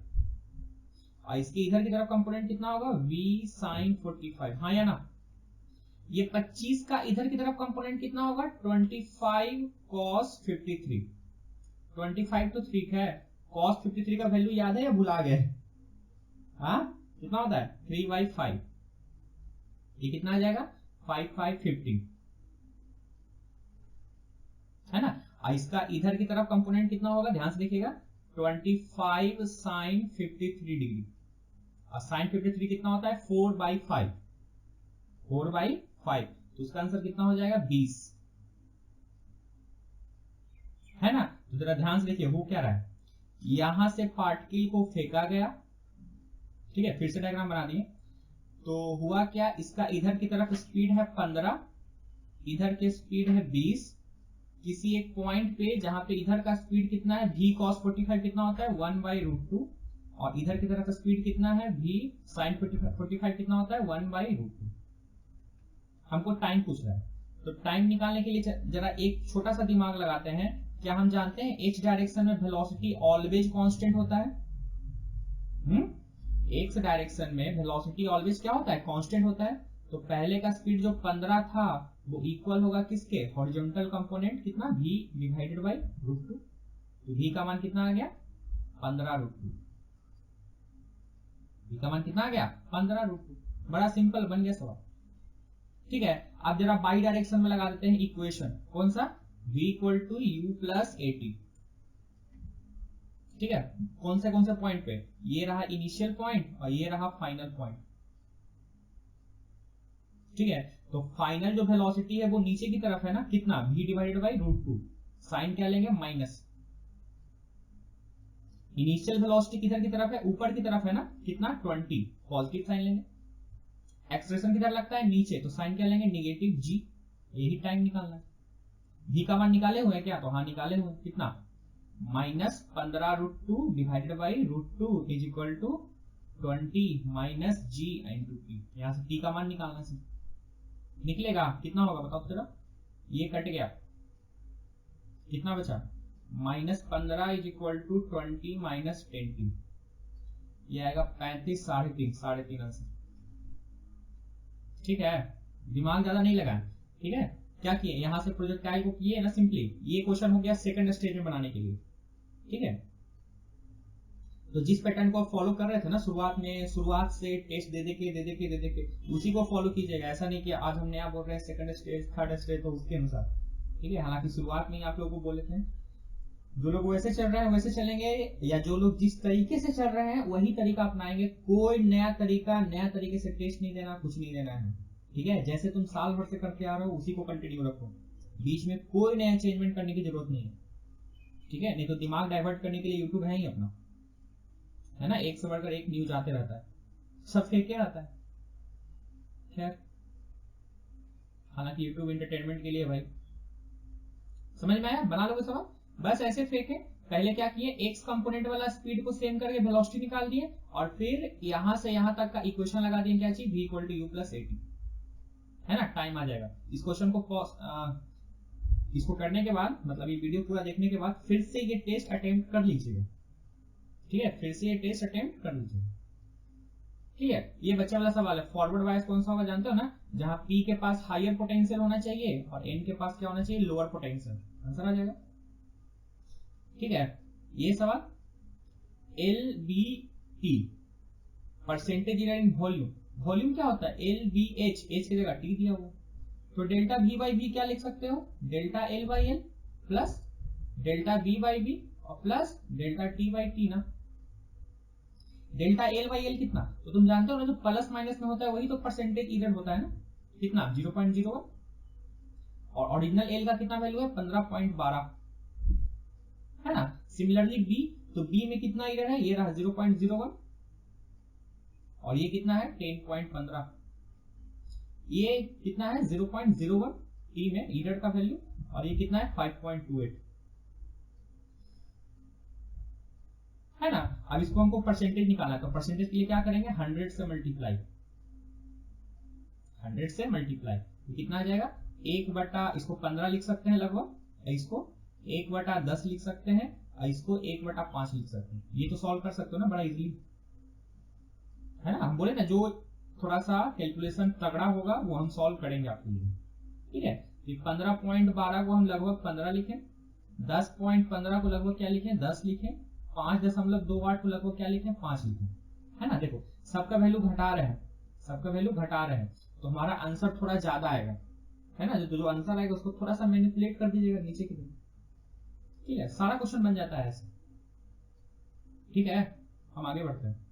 और इसके इधर की तरफ कंपोनेंट कितना होगा, v sin 45, हाँ या ना। ये 25 का इधर की तरफ कंपोनेंट कितना होगा, 25 cos 53, 25 तो ठीक है, cos 53 का वैल्यू याद है या भुला गए, हाँ कितना होता है, 3/5, ये कितना आ जाएगा, 5/50, है ना। और इसका इधर की तरफ कंपोनेंट कितना होगा, ध्यान से देखिएगा, 25 sin 53 डिग्री, और sin 53 कितना होता है, 4/5, 4/5, तो उसका आंसर कितना हो जाएगा, 20, है ना। तो जरा ध्यान से देखिए, हो क्या रहा है, यहां से पार्टिकल को फेंका गया, ठीक है, फिर से डायग्राम बना दिए, तो हुआ क्या, इसका इधर की तरफ स्पीड है 15, इधर की स्पीड है 20, किसी एक पॉइंट पे जहां पे इधर का स्पीड कितना है, v cos 45 कितना होता है, 1/√2, और इधर की तरफ स्पीड कितना है, v sin 45 कितना होता है, 1/√2। हमको टाइम पूछ रहा है, तो टाइम निकालने के लिए जरा एक छोटा सा दिमाग लगाते हैं। क्या हम जानते हैं h डायरेक्शन में वेलोसिटी ऑलवेज कांस्टेंट होता है, एक्स डायरेक्शन में वेलोसिटी ऑलवेज क्या होता है, कांस्टेंट होता है। तो पहले का स्पीड जो 15 था वो इक्वल होगा किसके, हॉरिजॉन्टल कंपोनेंट कितना v डिवाइडेड बाई √2। तो v का मान कितना आ गया 15√2। v का मान कितना आ गया 15√2। बड़ा सिंपल बन गया सवाल। ठीक है, अब जरा बाई डायरेक्शन में लगा देते हैं इक्वेशन, कौन सा, v equal to u plus at। ठीक है, कौन से पॉइंट पे, ये रहा इनिशियल पॉइंट और ये रहा फाइनल पॉइंट। ठीक है, तो फाइनल जो वेलोसिटी है वो नीचे की तरफ है ना, कितना v डिवाइडेड बाई √2। साइन क्या लेंगे, माइनस। इनिशियल वेलोसिटी किधर की तरफ है, ऊपर की तरफ है ना, कितना 20, पॉजिटिव साइन लेंगे। एक्सप्रेशन किधर लगता है, नीचे, तो साइन क्या लेंगे, नेगेटिव g। यही टाइम निकालना है। v का मान निकाले हुए क्या, तो हाँ निकाले हुए, कितना -15√2 divided by √2 is equal to 20 minus g into t। यहां से t का मान निकालना है, निकलेगा कितना होगा बताओ जरा, ये कट गया, कितना बचा, -15 is equal to 20 minus 10t, ये आएगा 35, 3.5 आंसर। ठीक है, दिमाग ज्यादा नहीं लगाए। ठीक है, क्या किए, यहां से प्रोजेक्टाइल को किए ना सिंपली, ये क्वेश्चन हो गया सेकंड स्टेज में बनाने के लिए। ठीक है, तो जिस पैटर्न को आप फॉलो कर रहे थे ना शुरुआत से टेस्ट दे के उसी को फॉलो कीजिएगा। ऐसा नहीं कि आज हम नया बोल रहे हैं सेकंड स्टेज थर्ड स्टेज, तो उसके अनुसार। ठीक है, हालांकि शुरुआत में ही आप लोगों को बोले थे, जो लोग वैसे चल रहे हैं वैसे चलेंगे, या जो लोग जिस तरीके से चल रहे हैं वही तरीका अपनाएंगे। कोई नया तरीके से टेस्ट नहीं देना, कुछ नहीं देना है। ठीक है, जैसे तुम साल भर से करके आ रहे हो उसी को कंटिन्यू रखो, बीच में कोई नया चेंजमेंट करने की जरूरत नहीं है। ठीक है, नहीं तो दिमाग डाइवर्ट करने के लिए यूट्यूब है ही अपना, है ना, एक से बढ़कर एक न्यूज आते रहता है, सब फेंके रहता है। खैर, हालांकि यूट्यूब एंटरटेनमेंट के लिए भाई, समझ में आया, बना लोगे सवाल, बस ऐसे फेंके। पहले क्या किए, एक्स कंपोनेंट वाला स्पीड को सेम करके वेलोसिटी निकाल दिए, और फिर यहां से यहां तक का इक्वेशन लगा दिए, क्या चीज, v equal to u plus at, है ना, टाइम आ जाएगा। इस क्वेश्चन को इसको करने के बाद, मतलब ये वीडियो पूरा देखने के बाद फिर से ये टेस्ट अटेम्प्ट कर लीजिएगा। ठीक है, फिर से ये टेस्ट अटेम्प्ट कर लीजिए। ठीक है, ये बच्चा वाला सवाल है, फॉरवर्ड बायस कौन सा होगा जानते हो ना, जहां P के पास हायर पोटेंशियल होना चाहिए और N के पास क्या होना चाहिए, लोअर पोटेंशियल, आंसर आ जाएगा। ठीक है, ये सवाल LBT percentage in volume, volume क्या होता है, LBH, H की जगह T दिया हुआ, तो डेल्टा V बाई B क्या लिख सकते हो, delta L by L plus delta V by B और plus delta T by T ना। डेल्टा L बाई L कितना, तो तुम जानते हो ना, जो प्लस माइनस में होता है वही तो परसेंटेज इधर होता है ना, कितना 0.01, और ओरिजिनल L का कितना वैल्यू है 15.12, है ना। सिमिलरली B, तो B में कितना इधर है, ये रहा 0.01 और ये कितना है 10.15, ये कितना है 0.01 T में इधर का वैल्यू, और ये कितना है 5.28, है ना। अब इसको हमको परसेंटेज निकालना है, तो परसेंटेज के लिए क्या करेंगे, 100 से मल्टीप्लाई, 100 से मल्टीप्लाई, तो कितना आ जाएगा, 1/, इसको 15 लिख सकते हैं लगभग, इसको 1/10 लिख सकते हैं, और इसको 1/5 लिख सकते हैं। ये तो सॉल्व कर सकते हो ना बड़ा इजीली, है ना। हम बोले ना जो थोड़ा सा कैलकुलेशन तगड़ा होगा वो हम सॉल्व करेंगे आपके लिए। ठीक है, 15.12 को हम लगभग 15 लिखें, 10.15 को लगभग क्या लिखें, 10 लिखें, 5.28 को लगभग क्या लिखें, 5 लिखें, है ना। देखो सबका वैल्यू घटा रहे हैं, तो हमारा आंसर थोड़ा ज्यादा आएगा, है ना। जो आंसर आएगा उसको थोड़ा सा मैनिपुलेट कर दीजिएगा नीचे की तरफ। ठीक है, सारा क्वेश्चन बन जाता है ऐसे। ठीक है, हम आगे बढ़ते हैं,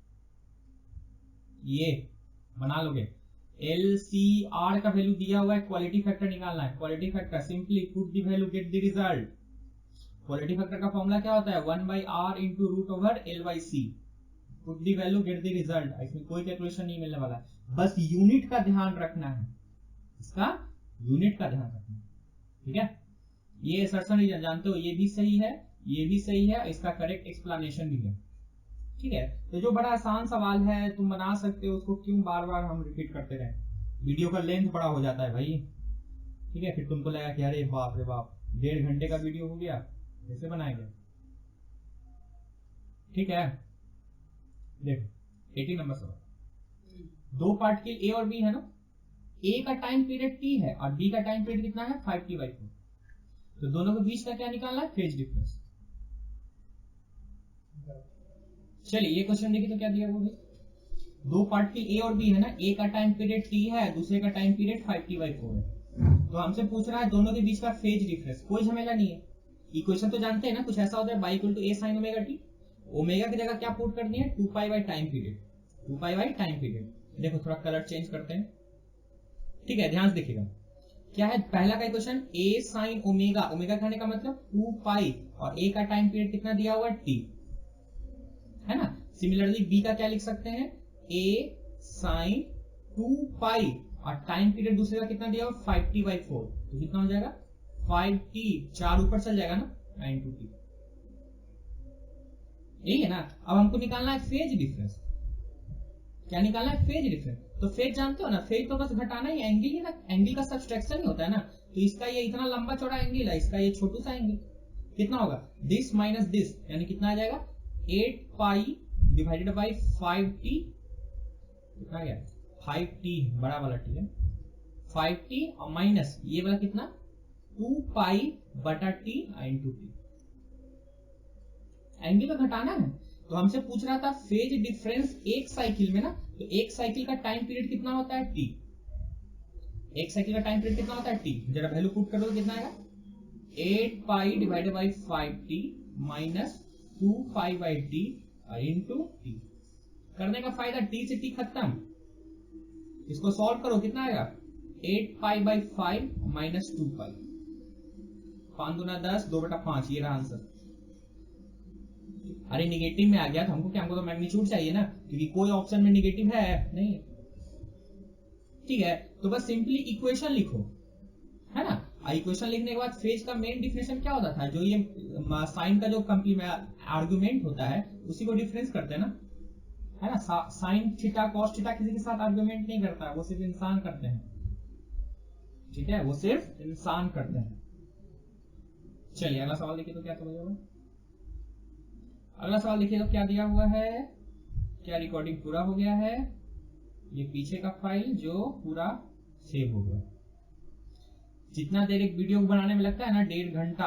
ये बना लोगे। LCR का वैल्यू दिया हुआ है, क्वालिटी फैक्टर निकालना है। Quality factor simply put the value get the result. Quality factor का फॉर्मूला क्या होता है, 1/r into root over L/C। Put the value get the result, इसमें कोई कैलकुलेशन नहीं मिलने वाला है, बस यूनिट का ध्यान रखना है, इसका यूनिट का ध्यान रखना है। ठीक है, ये असर्शन जानते हो, ये भी सही है, ये भी सही है, इसका करेक्ट एक्सप्लेनेशन भी है। ठीक है, तो जो बड़ा आसान सवाल है तुम बना सकते हो, उसको क्यों बार बार हम रिपीट करते रहे, वीडियो का लेंथ बड़ा हो जाता है भाई। ठीक है, फिर तुमको लगा कि अरे बाप रे बाप 1.5 घंटे का वीडियो हो गया, कैसे बनाएंगे। ठीक है, देखो 18 नंबर सवाल। दो पार्ट के ए और बी है ना, ए का टाइम पीरियड टी है और बी का टाइम पीरियड कितना है 5t/4। तो दोनों के बीच का क्या निकालना है, फेज डिफरेंस। चलिए ये क्वेश्चन देखिए तो क्या दिया वो भी, दो पार्ट के ए और बी है ना, ए का टाइम पीरियड टी है, दूसरे का टाइम पीरियड 5t/4 है। तो हमसे पूछ रहा है दोनों के बीच का फेज डिफरेंस। कोई झमेला नहीं है, इक्वेशन तो जानते हैं ना, कुछ ऐसा होता है y = a sin omega T. Omega की जगह क्या पुट कर दिए, 2π/टाइम पीरियड, 2π/टाइम पीरियड। देखो थोड़ा कलर चेंज करते हैं, ठीक है, ध्यान से देखिएगा क्या है। पहला का equation a sin omega, omega कहने का मतलब 2π, और a का टाइम पीरियड कितना दिया हुआ है t, है ना। सिमिलरली b का क्या लिख सकते हैं, a sin 2π, और टाइम पीरियड दूसरे का कितना दिया हुआ 5t/4। तो कितना हो जाएगा 5t, 4 ऊपर चल जाएगा ना, 9t। यही है ना। अब हमको निकालना है फेज डिफरेंस। क्या निकालना है, फेज डिफरेंस। तो फेज जानते हो ना, फेज तो बस घटाना ही, एंगल ही ना, एंगल का सब्सट्रैक्शन ही होता है ना। तो इसका ये इतना लंबा चौड़ा एंगल है, इसका ये छोटू सा एंगल कितना होगा, दिस माइनस दिस, यानी कितना आ जाएगा 8π/5t, कितना गया 5t, बड़ा वाला t है 5t, और माइनस ये वाला कितना 2π/t × t। एंगल तो घटाना है। तो हमसे पूछ रहा था फेज डिफरेंस एक साइकिल में ना, तो एक साइकिल का टाइम पीरियड कितना होता है t, एक साइकिल का टाइम पीरियड कितना होता है t, जरा वैल्यू पुट कर दो कितना आएगा 8π/5t माइनस 2π/t × t। करने का फायदा t से t खत्म, इसको सॉल्व करो कितना आएगा 8π/5 माइनस 2π, 5 दूना 10, 2/5, ये रहा आंसर। अरे निगेटिव में आ गया था, हमको क्या, हमको तो मैग्नीट्यूड चाहिए ना, क्योंकि कोई ऑप्शन में निगेटिव है नहीं, ठीक है। तो बस सिंपली इक्वेशन लिखो, है ना। इक्वेशन लिखने के बाद फेज का मेन डिफिनेशन क्या होता था, जो ये साइन का जो आर्गुमेंट होता है उसी को डिफरेंस करते हैं ना, है ना। साइन थीटा कॉस थीटा किसी के साथ आर्गुमेंट नहीं करता, वो सिर्फ इंसान करते हैं, ठीक है, वो सिर्फ इंसान करते हैं। चलिए अगला सवाल देखिए तो क्या होगा। अगला सवाल देखिए तो क्या दिया हुआ है, क्या रिकॉर्डिंग पूरा हो गया है, ये पीछे का फाइल जो पूरा सेव हो गया। जितना देर एक वीडियो को बनाने में लगता है ना, 1.5 घंटा,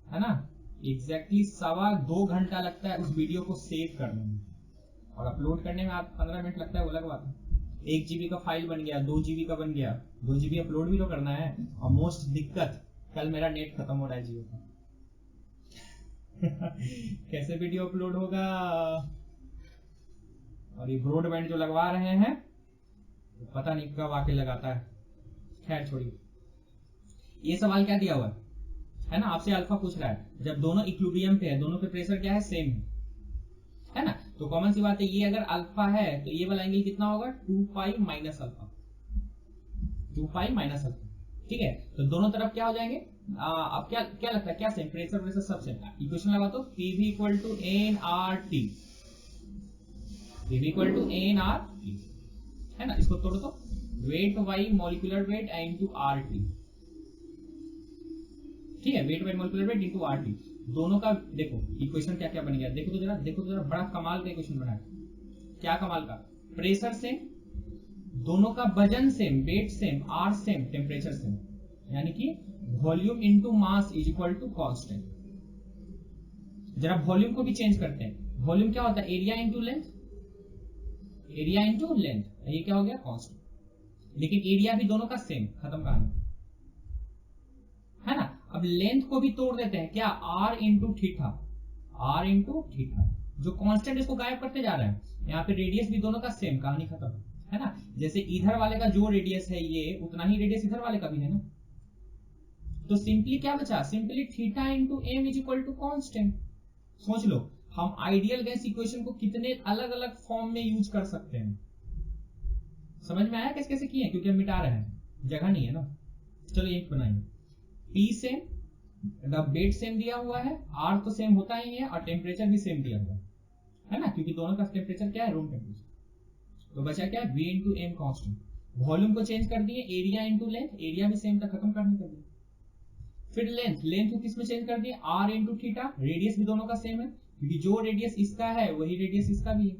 है ना, एग्जैक्टली 2.25 घंटा लगता है उस वीडियो को सेव करने में, और अपलोड करने में आप 15 मिनट लगता है, वो अलग बात है। 1 GB का फाइल बन गया, 2 GB का बन गया, 2 GB अपलोड भी तो करना है। और मोस्ट दिक्कत, कल मेरा नेट खत्म हो रहा है जियो का कैसे वीडियो अपलोड होगा, और ये ब्रॉडबैंड जो लगवा रहे हैं तो पता नहीं कब आके लगाता है। खैर छोड़िए, ये सवाल क्या दिया हुआ है ना, आपसे अल्फा पूछ रहा है, जब दोनों इक्विलिब्रियम पे है, दोनों पे प्रेशर क्या है, सेम है ना। तो कॉमन सी बात है, ये अगर अल्फा है तो ये वाला एंगल कितना होगा 2π माइनस अल्फा, 2π माइनस अल्फा, ठीक है। तो दोनों तरफ क्या हो जाएंगे, अब क्या लगता है, क्या सेम, प्रेशर प्रेशर सब सेम। इक्वेशन लगा तो PV = nRT, PV = nRT, है ना। इसको तोड़ो तो weight y molecular weight into RT, ठीक है, weight y molecular weight into RT। दोनों का देखो इक्वेशन क्या क्या बन गया, देखो तो जरा बड़ा कमाल का इक्वेशन बना है। क्या कमाल का, प्रेशर सेम, दोनों का वजन same, weight same, R same, temperature same, यानी कि volume into mass is equal to constant. जरा वॉल्यूम को भी चेंज करते हैं, वॉल्यूम क्या होता है, area into length, area into length, ये क्या हो गया कांस्टेंट। लेकिन एरिया भी दोनों का सेम, खत्म कहानी, है ना। अब लेंथ को भी तोड़ देते हैं, क्या R into theta, R into theta, जो कांस्टेंट इसको गायब करते जा रहे हैं। यहाँ पे रेडियस भी दोनों का सेम, कहानी खत्म, है ना। जैसे इधर वाले का जो रेडियस है ये, उतना ही रेडियस इधर वाले का भी है ना। तो सिंपली क्या बचा, simply theta into M is equal to constant. सोच लो हम आइडियल गैस इक्वेशन को कितने अलग अलग फॉर्म में यूज कर सकते हैं, समझ में आया कैसे कैसे किए, क्योंकि हम मिटा रहे हैं, जगह नहीं है ना। चलो एक बनाएंगे, P सेम, वेट सेम दिया हुआ है, R तो सेम होता ही है, और टेम्परेचर भी सेम दिया हुआ है ना, क्योंकि दोनों का टेम्परेचर क्या है, रूम टेम्परेचर। तो बचा क्या, V into M constant. Volume को चेंज कर दिए, एरिया इंटू लेंथ, एरिया भी सेम था, खत्म करने कर दिया। फिर लेंथ, लेंथ को किस में चेंज कर दिया, R इंटू थीटा, रेडियस भी दोनों का सेम है, क्योंकि जो रेडियस इसका है वही रेडियस इसका भी है।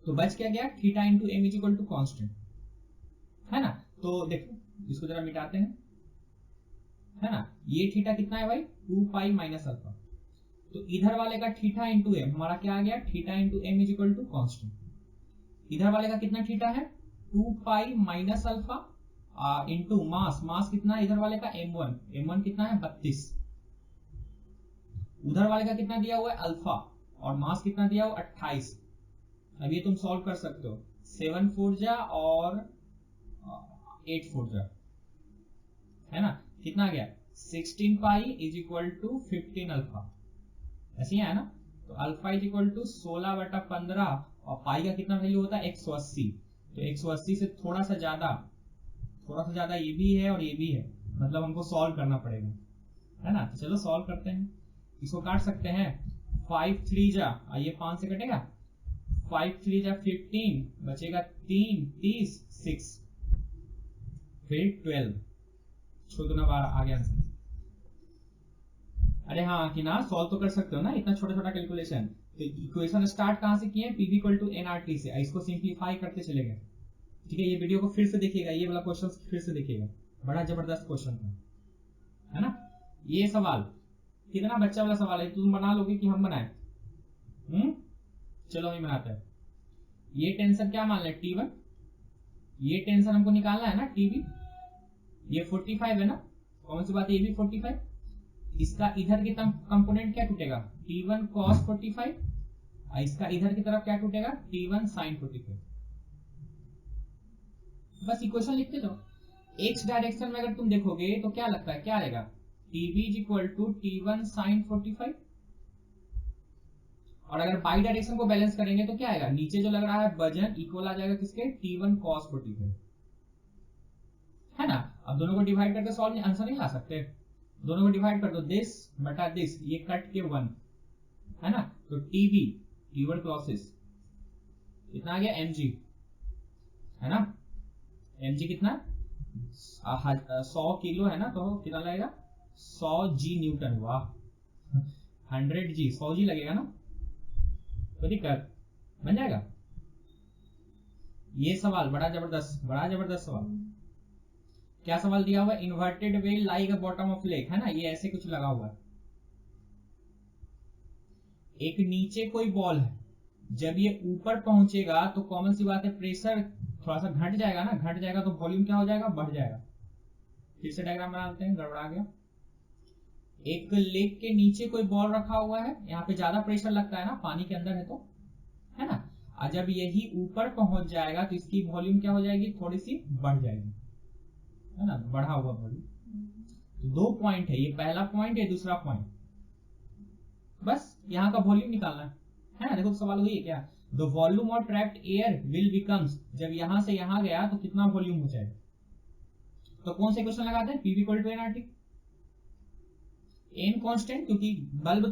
तो बच क्या गया, theta into M is equal to constant, है ना। तो देखो इसको जरा मिटाते हैं, है ना। ये थीटा कितना है भाई, 2 पाई माइनस अल्फा। तो इधर वाले का थीटा इंटू एम हमारा क्या आ गया, theta into M is equal to constant. इधर वाले का कितना थीटा है, 2 pi minus alpha into mass, mass कितना है इधर वाले का m1, m1 कितना है 32। उधर वाले का कितना दिया हुआ है अल्फा, और मास कितना दिया हुआ 28। अब ये तुम सॉल्व कर सकते हो, 7 4 जा और 8 4 जा, है ना। कितना आ गया 16 pi is equal to 15 alpha, ऐसे ही है ना। तो अल्फा इज इक्वल टू 16/15 और पाई का कितना वैल्यू होता है 180। तो 180 से थोड़ा सा ज्यादा ये भी है और ये भी है, मतलब हमको सॉल्व करना पड़ेगा, है ना। तो चलो सॉल्व करते हैं, इसको काट सकते हैं। 5 3 जा, ये 5 से कटेगा, 5 3 जा 15, बचेगा 3 30 6, फिर 12, 6 2 12 आ गया आंसर। अरे हाँ कि ना, सॉल्व तो कर सकते हो ना इतना छोटा छोटा कैलकुलेशन। तो इक्वेशन स्टार्ट कहां से किए, पीवी इक्वल टू एनआरटी से, इसको सिंप्लीफाई करते चले गए। ठीक है, ये वीडियो को फिर से देखिएगा, ये वाला क्वेश्चन फिर से देखिएगा, बड़ा जबरदस्त क्वेश्चन था, है ना। ये सवाल कितना बच्चा वाला सवाल है, तुम बना लोगे कि हम बनाए? चलो हम बनाते हैं। ये टेंशन क्या मान ले T1, ये टेंशन हमको निकालना है ना टीवी, ये 45 है ना, कौन सी बात है, ये भी 45। इसका इधर की कंपोनेंट क्या टूटेगा, T1 cos 45, इसका इधर की तरफ क्या टूटेगा, T1 sin 45। बस इक्वेशन लिखते जाओ। एक्स डायरेक्शन में अगर तुम देखोगे तो क्या लगता है, क्या आएगा, TV is equal to T1 sin 45। और अगर बाई डायरेक्शन को बैलेंस करेंगे तो क्या आएगा, नीचे जो लग रहा है वजन इक्वल आ जाएगा किसके, T1 cos 45, है ना। अब दोनों को डिवाइड करके सॉल्व आंसर नहीं ला सकते, दोनों को डिवाइड कर दो, दिस बटा दिस, ये कट के 1, है ना। तो टीवी टीवर्ड क्लॉसेस कितना आ गया mg, है ना। mg कितना 100 किलो है ना, तो कितना लगेगा 100 जी न्यूटन, वाह 100 जी 100 जी लगेगा ना, तो दिक्कत बन जाएगा। ये सवाल बड़ा जबरदस्त सवाल। क्या सवाल दिया हुआ है, inverted well like a bottom of lake, है ना, ये ऐसे कुछ लगा हुआ है। एक नीचे कोई बॉल है, जब ये ऊपर पहुंचेगा तो कॉमन सी बात है प्रेशर थोड़ा सा घट जाएगा ना, घट जाएगा तो वॉल्यूम क्या हो जाएगा, बढ़ जाएगा। फिर से डायग्राम बनाते हैं, गड़बड़ा गया। एक लेक के नीचे कोई बॉल रखा हुआ है, यहाँ पे ज्यादा प्रेशर लगता है ना, पानी के अंदर है तो, है ना। और जब यही ऊपर पहुंच जाएगा तो इसकी वॉल्यूम क्या हो जाएगी, थोड़ी सी बढ़ जाएगी, है ना, बढ़ा हुआ वॉल्यूम। तो 2 पॉइंट है, ये पहला पॉइंट है, दूसरा पॉइंट, बस यहाँ का वॉल्यूम निकालना है ना। देखो तो सवाल वही है क्या, the volume of trapped air will becomes, जब यहां से यहां गया तो कितना वॉल्यूम हो जाएगा। तो कौन से क्वेश्चन लगाते हैं, PV equal to NRT, N constant, क्योंकि बल्ब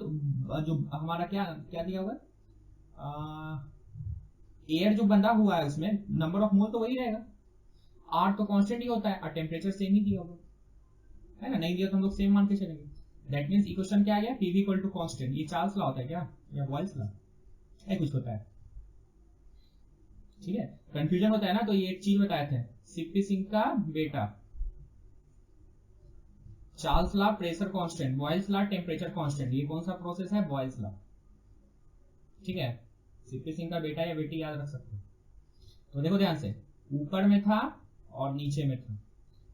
जो हमारा क्या क्या दिया हुआ है, एयर जो बंधा हुआ है उसमें नंबर ऑफ मोल तो वही रहेगा, आर तो कांस्टेंट ही होता है और टेम्परेचर सेम ही दिया होगा, है ना। नहीं दिया तो हम लोग सेम मान के चलेंगे। दैट मींस इक्वेशन क्या आ गया, पीवी इक्वल टू कांस्टेंट। ये चार्ल्स लॉ होता है क्या, या बॉयल्स लॉ है, कुछ होता है, ठीक है। कंफ्यूजन होता है ना, तो ये एक चीज बताए थे सीपी सिंह का बेटा, Charles law pressure constant, Boyle's law temperature constant. ये कौन सा प्रोसेस है, बॉयल्स लॉ, ठीक है। सीपी सिंह का बेटा या बेटी याद रख सकते हो। तो देखो ध्यान से, ऊपर में था और नीचे में था,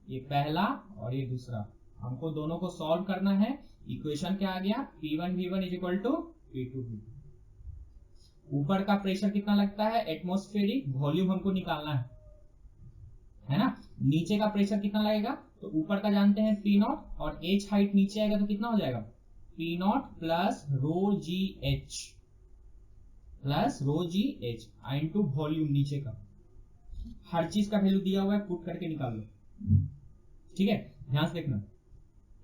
ये पहला और ये दूसरा, हमको दोनों को सॉल्व करना है। इक्वेशन क्या आ गया, P1 V1 is equal to P2 V2। ऊपर का प्रेशर कितना लगता है, एटमॉस्फेरिक, वॉल्यूम हमको निकालना है ना। नीचे का प्रेशर कितना लगेगा, तो ऊपर का जानते हैं P0 और H हाइट नीचे आएगा तो कितना हो जाएगा, P0 प्लस रो जी एच इंटू वॉल्यूम नीचे का। हर चीज का वैल्यू दिया हुआ है, पुट करके निकाल लो, ठीक है। ध्यान से देखना,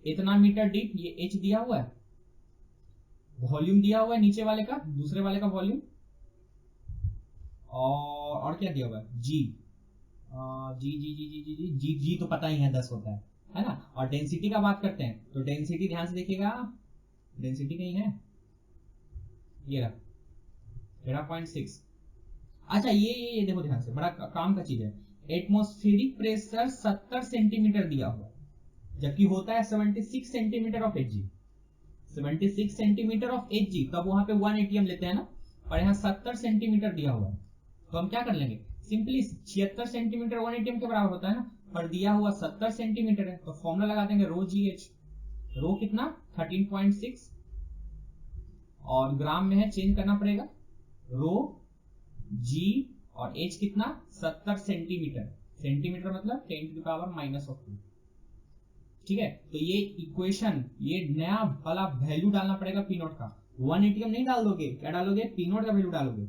इतना मीटर डीप ये एच दिया हुआ है, वॉल्यूम दिया हुआ है नीचे वाले का, दूसरे वाले का वॉल्यूम, और क्या दिया हुआ है, जी जी जी जी जी जी जी जी जी तो पता ही है 10 होता है ना। और डेंसिटी का बात करते हैं तो डेंसिटी ध्यान से देखिएगा, डेंसिटी कहीं है, ये रहा 13.6। अच्छा ये देखो ध्यान से, बड़ा काम का चीज है। एटमॉस्फेरिक प्रेशर 70 सेंटीमीटर दिया हुआ है, जबकि होता है 76 centimetre of Hg। 76 centimetre of Hg, तब वहां पे 1 atm लेते हैं ना, और यहाँ 70 सेंटीमीटर दिया हुआ है। तो हम क्या कर लेंगे, सिंपली 76 सेंटीमीटर 1 atm के बराबर होता है ना, पर दिया हुआ 70 सेंटीमीटर है, तो फॉर्मूला लगा देंगे रो GH। रो कितना 13.6, और ग्राम में है, चेंज करना पड़ेगा, रो G और H कितना 70 सेंटीमीटर। सेंटीमीटर मतलब 10⁻⁻²। ठीक है, तो ये इक्वेशन, ये नया वाला वैल्यू डालना पड़ेगा पी नॉट का। 1 atm नहीं डाल दोगे, क्या डालोगे, पी नॉट का वैल्यू डालोगे।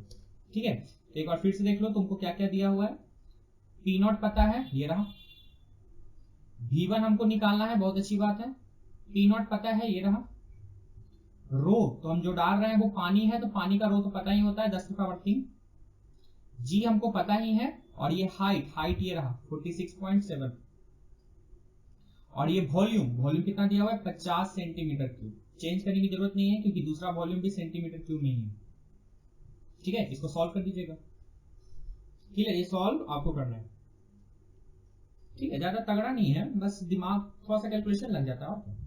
ठीक है, तो एक बार फिर से देख लो तुमको क्या क्या दिया हुआ है। पी नॉट पता है, ये रहा। V1 हमको निकालना है, बहुत अच्छी बात है। पी नॉट पता है, ये रहा। रो तो हम जो डाल रहे हैं वो पानी है, तो पानी का रो तो पता ही होता है 10⁻3। जी हमको पता ही है, और ये हाइट ये रहा 46.7, और ये वॉल्यूम कितना दिया हुआ है 50 सेंटीमीटर क्यूब। चेंज करने की जरूरत नहीं है, क्योंकि दूसरा वॉल्यूम भी सेंटीमीटर क्यूब में ही है। ठीक है, इसको सॉल्व कर दीजिएगा। ठीक है, ये सॉल्व आपको करना है। ठीक है, ज्यादा तगड़ा नहीं है, बस दिमाग थोड़ा सा कैलकुलेशन लग जाता है।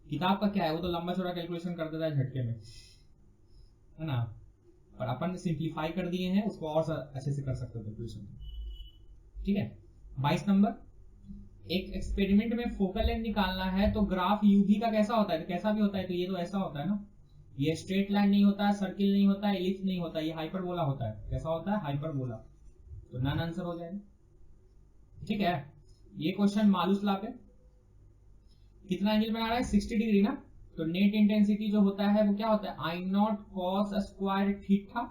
किताब का क्या है, वो तो लंबा चौड़ा कैलकुलेशन कर देता है झटके में, है ना, पर अपन ने सिंप्लीफाई कर दिए हैं, उसको और अच्छे से कर सकते हो कैलकुलेशन। ठीक है, 22 नंबर, एक एक्सपेरिमेंट में फोकल लेंथ निकालना है, तो ग्राफ यूवी का कैसा होता है, तो कैसा भी होता है, तो ये तो ऐसा होता है ना, ये स्ट्रेट लाइन नहीं होता है, सर्किल नहीं होता है, एलिप्स नहीं होता है, ये हाइपरबोला होता है। कैसा होता है, हाइपरबोला। तो नॉन आंसर हो जाएगा। ठीक है, ये क्वेश्चन मालूसला पे कितना एंगल में आ रहा है 60 डिग्री ना, तो नेट इंटेंसिटी जो होता है वो क्या होता है, I0 cos स्क्वायर थीटा,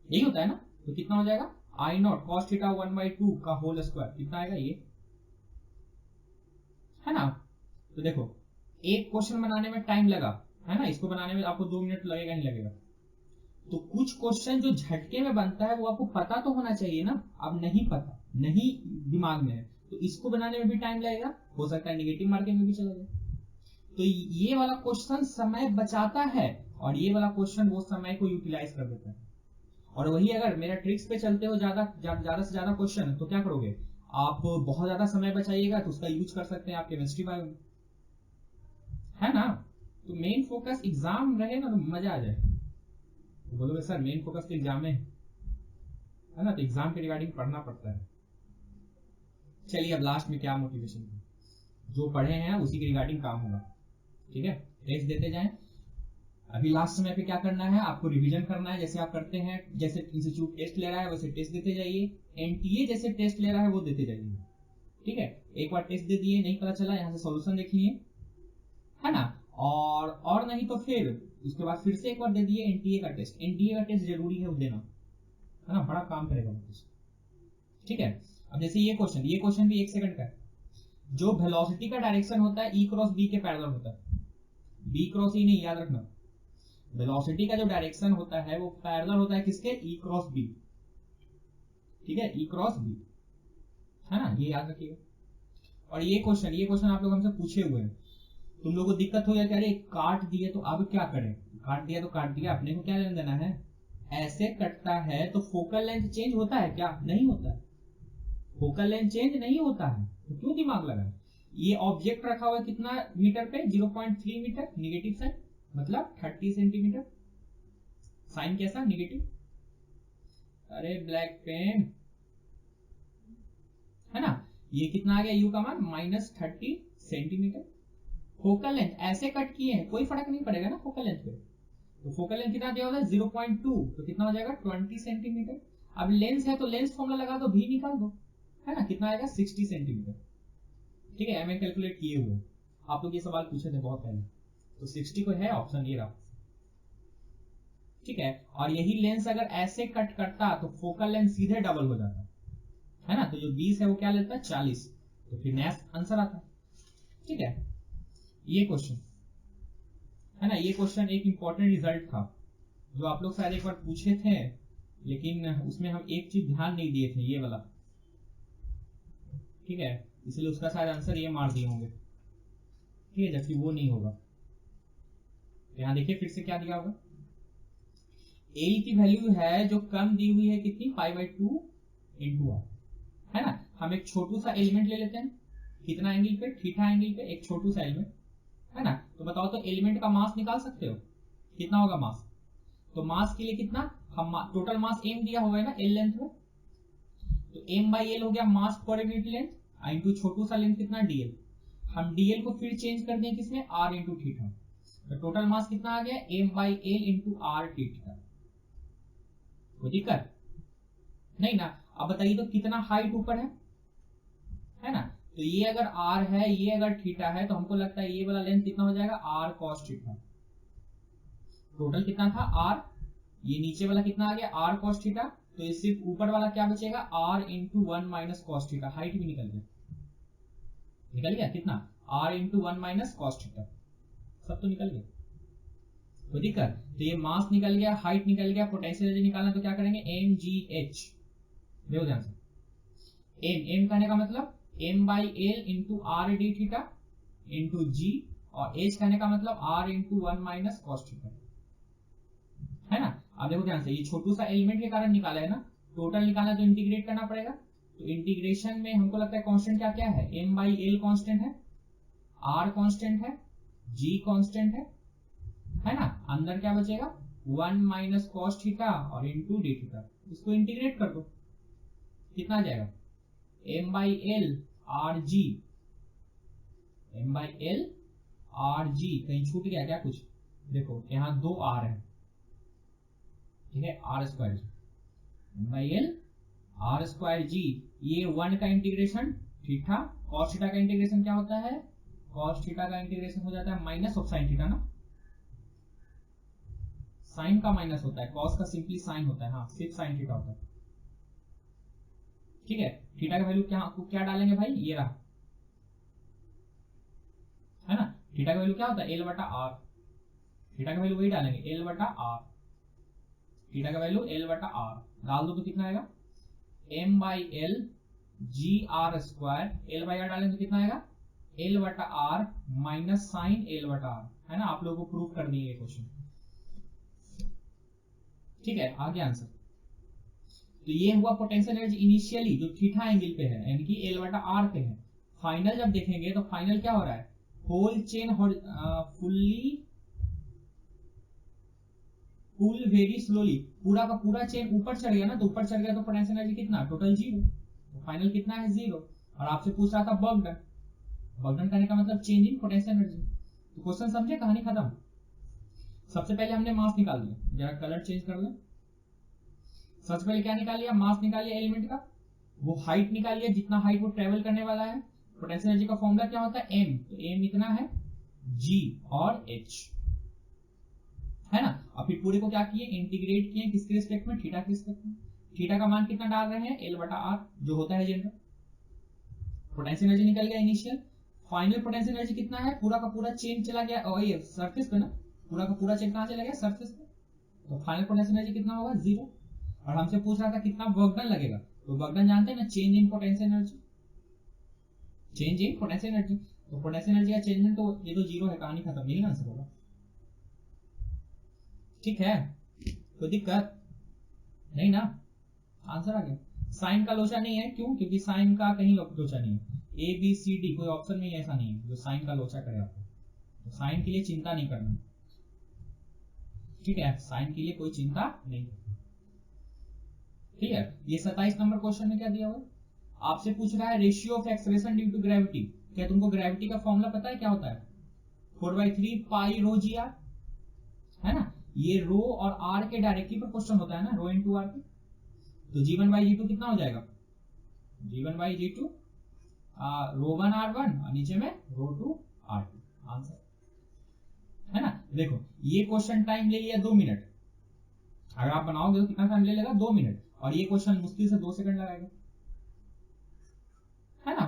यही होता है ना। तो कितना हो जाएगा I0 cos थीटा 1/2 का होल स्क्वायर, कितना आएगा ये, है ना। तो देखो एक क्वेश्चन बनाने में टाइम लगा, है ना, इसको बनाने में आपको 2 मिनट लगेगा ही लगेगा। तो कुछ क्वेश्चन जो झटके में बनता है वो आपको पता तो होना चाहिए ना, अब नहीं पता, नहीं दिमाग में है, तो इसको बनाने में भी टाइम लगेगा, हो सकता है नेगेटिव मार्किंग में भी चला जाए। तो ये वाला क्वेश्चन समय बचाता है, और ये वाला क्वेश्चन वो समय को यूटिलाइज कर देता है। और वही अगर मेरा ट्रिक्स पे चलते हो ज्यादा से ज्यादा क्वेश्चन, तो क्या करोगे आप, बहुत ज्यादा समय बचाइएगा, तो उसका यूज कर सकते हैं आप केमिस्ट्री बायो में, है ना। तो मेन फोकस एग्जाम रहे ना, तो मजा आ जाए। तो बोलोगे सर मेन फोकस तो एग्जाम में है ना, तो एग्जाम के रिगार्डिंग पढ़ना पड़ता है। चलिए अब लास्ट में क्या मोटिवेशन, जो पढ़े हैं उसी के रिगार्डिंग काम होगा। ठीक है, टेस्ट देते जाएं। अभी लास्ट समय पे क्या करना है, आपको रिवीजन करना है, जैसे आप करते हैं, जैसे इंस्टीट्यूट टेस्ट ले रहा है वैसे टेस्ट देते जाइए, एनटीए जैसे टेस्ट ले रहा है वो देते जाइए। ठीक है, एक बार टेस्ट दे दिए, नहीं पता चला, यहाँ से सॉल्यूशन देख लिए, है ना, और नहीं तो फिर उसके बाद फिर से एक बार दे दिए एनटीए का टेस्ट। एनटीए का टेस्ट जरूरी है वो देना, है ना, बड़ा काम करेगा वो टेस्ट। ठीक है, अब जैसे ये क्वेश्चन भी 1 सेकंड का है। जो वेलोसिटी का डायरेक्शन होता है ई क्रॉस बी के पैरेलल होता है, बी क्रॉस ई नहीं, याद रखना, वेलोसिटी का जो डायरेक्शन होता है वो पैरेलल होता है किसके, ई क्रॉस बी। ठीक है, ई क्रॉस बी, है ना, ये याद रखिएगा। और ये क्वेश्चन आप लोग हमसे पूछे हुए हैं, तुम लोग को दिक्कत हो जाए कि अरे काट दिए तो अब क्या करें, काट दिया तो काट दिया, अपने को क्या लेना देना है। ऐसे कटता है तो फोकल लेंथ चेंज होता है क्या, नहीं होता है, फोकल लेंथ चेंज नहीं होता है, तो क्यों दिमाग लगा। ये ऑब्जेक्ट रखा हुआ है कितना मीटर पे, 0.3 मीटर, निगेटिव साइन मतलब 30 सेंटीमीटर, साइन कैसा, निगेटिव। अरे ब्लैक पेन, है ना, ये कितना आ गया यू का मान -30 सेंटीमीटर। फोकल लेंथ ऐसे कट किए हैं, कोई फर्क नहीं पड़ेगा ना फोकल लेंथ पे, तो फोकल लेंथ कितना दिया होगा 0.2, तो कितना हो जाएगा 20 सेंटीमीटर। अब लेंस है तो लेंस फॉर्मूला लगा दो, भी निकाल दो, है ना, कितना आएगा 60 सेंटीमीटर। ठीक है, मैंने कैलकुलेट किए हुए, आप लोग ये सवाल पूछे थे बहुत पहले, तो 60 को है ऑप्शन ये रहा। ठीक है, और यही लेंस अगर ऐसे कट करता तो फोकल लेंथ सीधे डबल हो जाता, है ना, तो जो 20 है वो क्या लेता है 40, तो फिर नया आंसर आता। ठीक है, ये क्वेश्चन, है ना, ये क्वेश्चन एक इंपॉर्टेंट रिजल्ट था, जो आप लोग शायद एक बार पूछे थे, लेकिन उसमें हम एक चीज ध्यान नहीं दिए थे, ये वाला। ठीक है, इसलिए उसका शायद आंसर ये मार दिए होंगे। ठीक है, जबकि वो नहीं होगा, यहाँ देखिए फिर से क्या दिया होगा, एल की वैल्यू है जो कम दी हुई है कितनी, π/2 इंटू आर, है ना। हम एक छोटू सा एलिमेंट ले लेते हैं, कितना एंगल पे, थीटा एंगल पे, एक छोटू सा एलिमेंट, है ना। तो बताओ तो एलिमेंट का मास निकाल सकते हो, कितना होगा मास। तो मास के लिए कितना, हम टोटल मास एम दिया हुआ है ना एल लेंथ में, तो एम बाई एल हो गया मास पर यूनिट लेंथ, इंटू छोटू सा लेंथ कितना डीएल। हम डीएल को फिर चेंज कर दें किसमें, आर इंटू थीटा, तो टोटल मास कितना आ गया, M by L into R theta. कोई दिक्कत नहीं ना। अब बताइए तो कितना हाइट ऊपर है ना। तो ये अगर आर है, ये अगर थीटा है, तो हमको लगता है ये वाला लेंथ कितना हो जाएगा, आर कॉस थीटा। टोटल कितना था आर, ये नीचे वाला कितना आ गया आर कॉस थीटा, तो ये सिर्फ ऊपर वाला क्या बचेगा, R into 1 minus cos theta. Height भी निकल गया कितना, R into 1 minus cos theta, सब तो निकल गया, कोई दिक्कत। तो ये मास निकल गया, हाइट निकल गया, पोटेंशियल एनर्जी निकालना तो क्या करेंगे, एम जी एच। देखो ध्यान से, एम कहने का मतलब M by L into R D theta into G, और एच कहने का मतलब R into 1 minus cos theta, है ना। अब देखो ध्यान से, ये छोटू सा एलिमेंट के कारण निकाला है ना, टोटल निकालना तो इंटीग्रेट करना पड़ेगा। तो इंटीग्रेशन में हमको लगता है कांस्टेंट क्या क्या है, एम बाई एल कांस्टेंट है, आर कांस्टेंट है, जी कांस्टेंट है ना। अंदर क्या बचेगा, 1 माइनस कॉस थीटा और इंटू डी थीटा। इसको इंटीग्रेट कर दो, कितना आ जाएगा, M by L R G, M by L R G. कहीं छूट गया क्या कुछ, देखो यहाँ 2 आर है, ठीक है, R square G, M by L R square G. ये 1 का इंटीग्रेशन थीटा, कॉस थीटा का इंटीग्रेशन क्या होता है, कॉस थीटा का इंटीग्रेशन हो जाता है माइनस ऑफ साइन थीटा ना, साइन का माइनस होता है, कॉस का सिंपली साइन होता है, हाँ सिर्फ साइन थीटा होता है, ठीक है। थीटा का वैल्यू क्या डालेंगे भाई, ये रहा, है ना। थीटा का वैल्यू क्या होता है, एल बटा आर, थीटा का वैल्यू वही डालेंगे, एल बटा आर, थीटा का वैल्यू एल बटा आर डाल दो तो कितना आएगा, M by L G R square, L by R डालेंगे तो कितना आएगा, एल बटा आर माइनस साइन एल बटा आर, है ना। आप लोगों को प्रूव कर दिए क्वेश्चन, ठीक है, आगे आंसर। तो ये हुआ पोटेंशियल एनर्जी इनिशियली जो थीटा एंगल पे है, यानी कि एल बटा आर पे है। फाइनल जब देखेंगे तो फाइनल क्या हो रहा है, whole chain full very slowly, पूरा का पूरा चेन ऊपर चढ़ गया ना, तो ऊपर चढ़ गया तो पोटेंशियल एनर्जी कितना, टोटल 0, तो फाइनल कितना है 0। और आपसे पूछ रहा था वर्क डन करने का मतलब चेंज इन पोटेंशियल एनर्जी। तो क्वेश्चन समझे, कहानी खत्म। सबसे पहले हमने मास निकाल लिया, जरा कलर चेंज कर लो। सबसे पहले क्या निकाल लिया, मास निकाल लिया एलिमेंट का, वो हाइट निकाल लिया, जितना हाइट वो ट्रेवल करने वाला है। पोटेंशियल एनर्जी का फॉर्मूला क्या होता है, एम, तो एम इतना है, जी और एच, है ना। अब फिर पूरे को क्या किए, इंटीग्रेट किए, किसके रिस्पेक्ट में, थीटा के रिस्पेक्ट में। थीटा का मान कितना डाल रहे हैं, एल बटा आर, जो होता है जनरल। पोटेंशियल एनर्जी निकल गया इनिशियल। फाइनल पोटेंशियल एनर्जी कितना है, पूरा का पूरा चेन चला गया, और ये सरफेस पे ना, पूरा का पूरा चेन कहां चला गया, सरफेस पे, तो फाइनल पोटेंशियल एनर्जी कितना होगा, 0। और हमसे पूछ रहा था कितना वर्क डन लगेगा, तो वर्क डन जानते हैं ना, change in potential energy, change in potential energy. तो पोटेंशियल एनर्जी का चेंजमेंट तो ये तो 0 है, कहानी खत्म, यही आंसर होगा, ठीक है। कोई दिक्कत नहीं ना, आंसर आ गया। साइन का लोचा नहीं है, क्यों, क्योंकि साइन का कहीं लोचा नहीं है, ए बी सी डी कोई ऑप्शन में ऐसा नहीं है जो साइन का लोचा करे आपको, तो साइन के लिए चिंता नहीं करना, ठीक है, साइन के लिए कोई चिंता नहीं, ठीक है। ये 27 नंबर क्वेश्चन में क्या दिया हुआ, आपसे पूछ रहा है ratio of acceleration due to gravity. क्या तुमको ग्रेविटी का फॉर्मूला पता है क्या होता है, 4/3 पाई रो जी आर, है ना। ये रो और आर के डायरेक्टली पर क्वेश्चन होता है ना, रो इनटू आर पे। तो G1 बाई G2 कितना हो जाएगा, G1 by G2 row 1 R1 और नीचे में रो 2 R2, आंसर, है ना। देखो ये क्वेश्चन टाइम ले लिया 2 मिनट, अगर आप बनाओगे तो कितना टाइम ले लेगा, 2 मिनट, और ये क्वेश्चन मुश्किल से 2 सेकंड लगाएगा, है ना।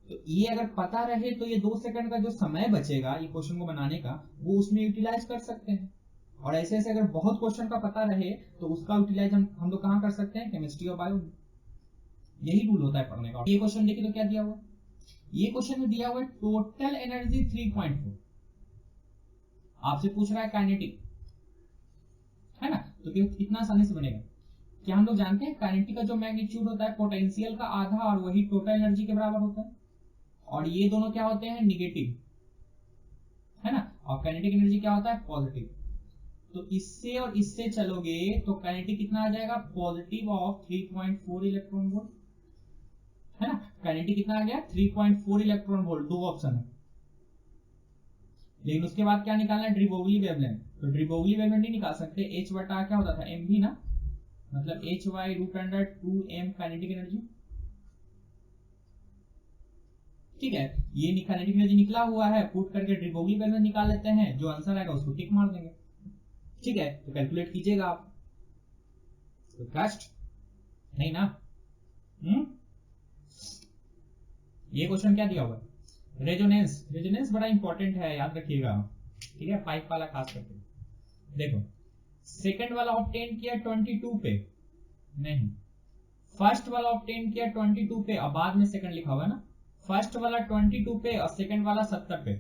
तो ये अगर पता रहे तो ये 2 सेकंड का जो समय बचेगा ये क्वेश्चन को बनाने का, वो उसमें यूटिलाइज कर सकते हैं। और ऐसे ऐसे अगर बहुत क्वेश्चन का पता रहे तो उसका यूटिलाइज हम लोग कहाँ कर सकते हैं, केमिस्ट्री और बायो, यही रूल होता है पढ़ने का। ये क्वेश्चन देखिए तो क्या दिया हुआ, ये क्वेश्चन में दिया हुआ है टोटल एनर्जी 3.4, आपसे पूछ रहा है काइनेटिक, है ना, तो कितना आसानी से बनेगा। क्या हम लोग जानते हैं काइनेटिक का जो मैग्नीट्यूड होता है पोटेंशियल का आधा और वही टोटल एनर्जी के बराबर होता है, और ये दोनों क्या होते हैं निगेटिव, है ना, और काइनेटिक एनर्जी क्या होता है पॉजिटिव। तो इससे और इससे चलोगे तो काइनेटिक कितना आ जाएगा पॉजिटिव ऑफ 3.4 इलेक्ट्रॉन वोल्ट, है ना, काइनेटिक कितना आ गया 3.4 इलेक्ट्रॉन वोल्ट, दो ऑप्शन है। लेकिन उसके बाद क्या निकालना है, डी ब्रोगली वेवलेंथ, तो डी ब्रोगली वेवलेंथ नहीं निकाल सकते, एच बटा क्या होता था एम भी ना, मतलब H by root under 2m kinetic energy. ठीक है, ये काइनेटिक एनर्जी निकला हुआ है, पुट करके डी ब्रोगली वेवलेंथ निकाल लेते हैं, जो आंसर आएगा उसको टिक मार देंगे। ठीक है, तो कैलकुलेट कीजिएगा आप, तो कष्ट नहीं ना। ये क्वेश्चन क्या दिया हुआ, रेजोनेंस, रेजोनेंस बड़ा इंपॉर्टेंट है, याद रखिएगा। ठीक है, पाइप वाला खास करके देखो, सेकंड वाला ऑब्टेन किया 22 पे, नहीं फर्स्ट वाला ऑब्टेन किया 22 पे और बाद में सेकंड लिखा हुआ है ना, फर्स्ट वाला 22 पे और सेकंड वाला 70 पे,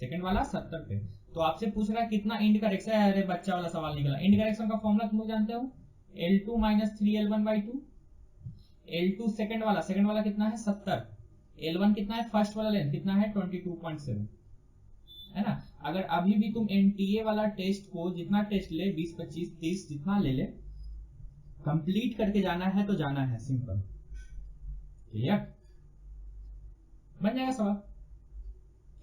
सेकंड वाला 70 पे। तो आपसे पूछ रहा है कितना इंड करेक्शन है, अरे बच्चा वाला सवाल निकला। इंड करेक्शन का फॉर्मूला तुम लोग जानते हो, L2 - 3L1/2, L2 सेकंड वाला कितना है 70, L1 कितना है फर्स्ट वाला लेंथ कितना है 22.7, है ना। अगर अभी भी तुम एनटीए वाला टेस्ट को जितना टेस्ट ले 20, 25, 30 जितना ले ले, कंप्लीट करके जाना है तो जाना है, सिंपल, क्लियर, बन जाएगा सवाल।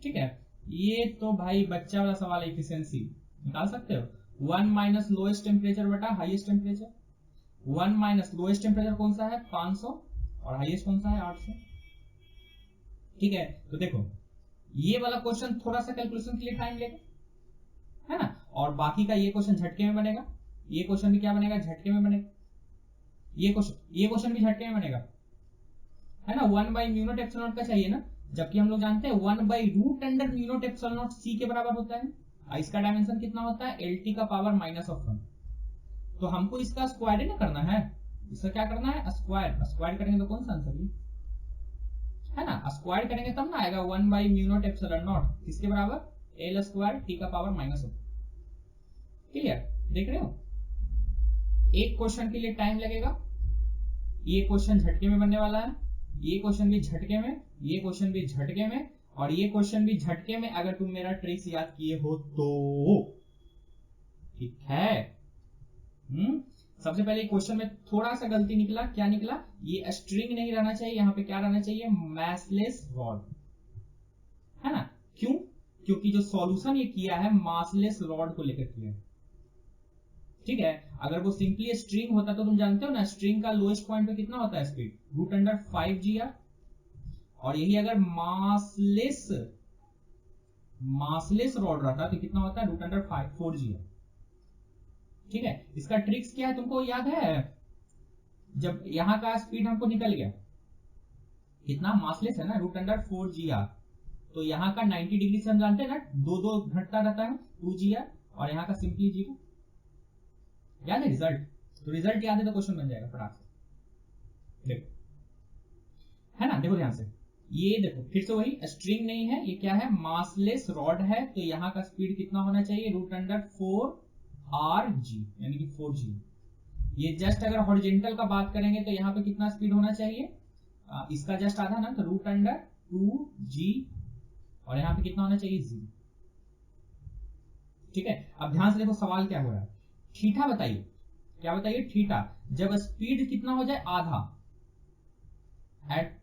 ठीक है, ये तो भाई बच्चा वाला सवाल, एफिशिएंसी निकाल सकते हो, 1 माइनस लोएस्ट टेम्परेचर बटा highest temperature, 1 minus lowest temperature कौन सा है 500 और हाईएस्ट कौन सा है 800। ठीक है, तो देखो ये वाला क्वेश्चन थोड़ा सा कैलकुलेशन के लिए टाइम लेगा, है ना, और बाकी का ये क्वेश्चन झटके में बनेगा, ये क्वेश्चन भी क्या बनेगा झटके में बनेगा, ये क्वेश्चन भी झटके में बनेगा, है ना। 1/μ0 का चाहिए ना, जबकि हम लोग जानते हैं 1/√μ0 c के बराबर होता है। इसका डायमेंशन कितना होता है LT का पावर -1, तो हमको इसका स्क्वायर ही ना करना है, इसका क्या करना है स्क्वायर, स्क्वायर करेंगे तो कौन सा आंसर है ना, स्क्वायर करेंगे तब ना आएगा 1/μ0 किसके बराबर L² t का पावर -1। क्लियर, देख रहे हो, एक क्वेश्चन के लिए टाइम लगेगा, ये क्वेश्चन झटके में बनने वाला है, ये क्वेश्चन भी झटके में, ये क्वेश्चन भी झटके में, और ये क्वेश्चन भी झटके में, अगर तुम मेरा ट्रिक्स याद किए हो तो। ठीक है, सबसे पहले क्वेश्चन में थोड़ा सा गलती निकला, क्या निकला, ये स्ट्रिंग नहीं रहना चाहिए, यहाँ पे क्या रहना चाहिए मैसलेस रॉड, है ना। क्यों, क्योंकि जो सॉल्यूशन ये किया है मासलेस रॉड को लेकर किया है। ठीक है, अगर वो सिंपली स्ट्रिंग होता तो तुम जानते हो ना स्ट्रिंग का लोएस्ट पॉइंट पे कितना होता है स्पीड √5 GR, और यही अगर मासलेस रॉड रहता तो कितना होता है √4 GR। ठीक है, इसका ट्रिक्स क्या है तुमको याद है, जब यहां का स्पीड हमको निकल गया कितना मासलेस है ना √4 GR, तो यहाँ का 90 डिग्री से हम जानते हैं ना, दो घटता रहता है 2 GR, और यहाँ का सिंपली 0। याद है रिजल्ट, तो रिजल्ट याद है तो क्वेश्चन बन जाएगा फटाक से, देखो, है ना, देखो ध्यान से, ये देखो फिर से वही स्ट्रिंग नहीं है, ये क्या है मासलेस रॉड है, तो यहाँ का स्पीड कितना होना चाहिए √4 RG, यानी कि 4G। ये जस्ट अगर हॉरिजॉन्टल का बात करेंगे तो यहाँ पे कितना स्पीड होना चाहिए, इसका जस्ट आधा ना, तो √2G, और यहाँ पे कितना होना चाहिए 0। ठीक है, अब ध्यान से देखो सवाल क्या हो रहा है, थीटा बताइए, क्या बताइए थीटा, जब स्पीड कितना हो जाए आधा एट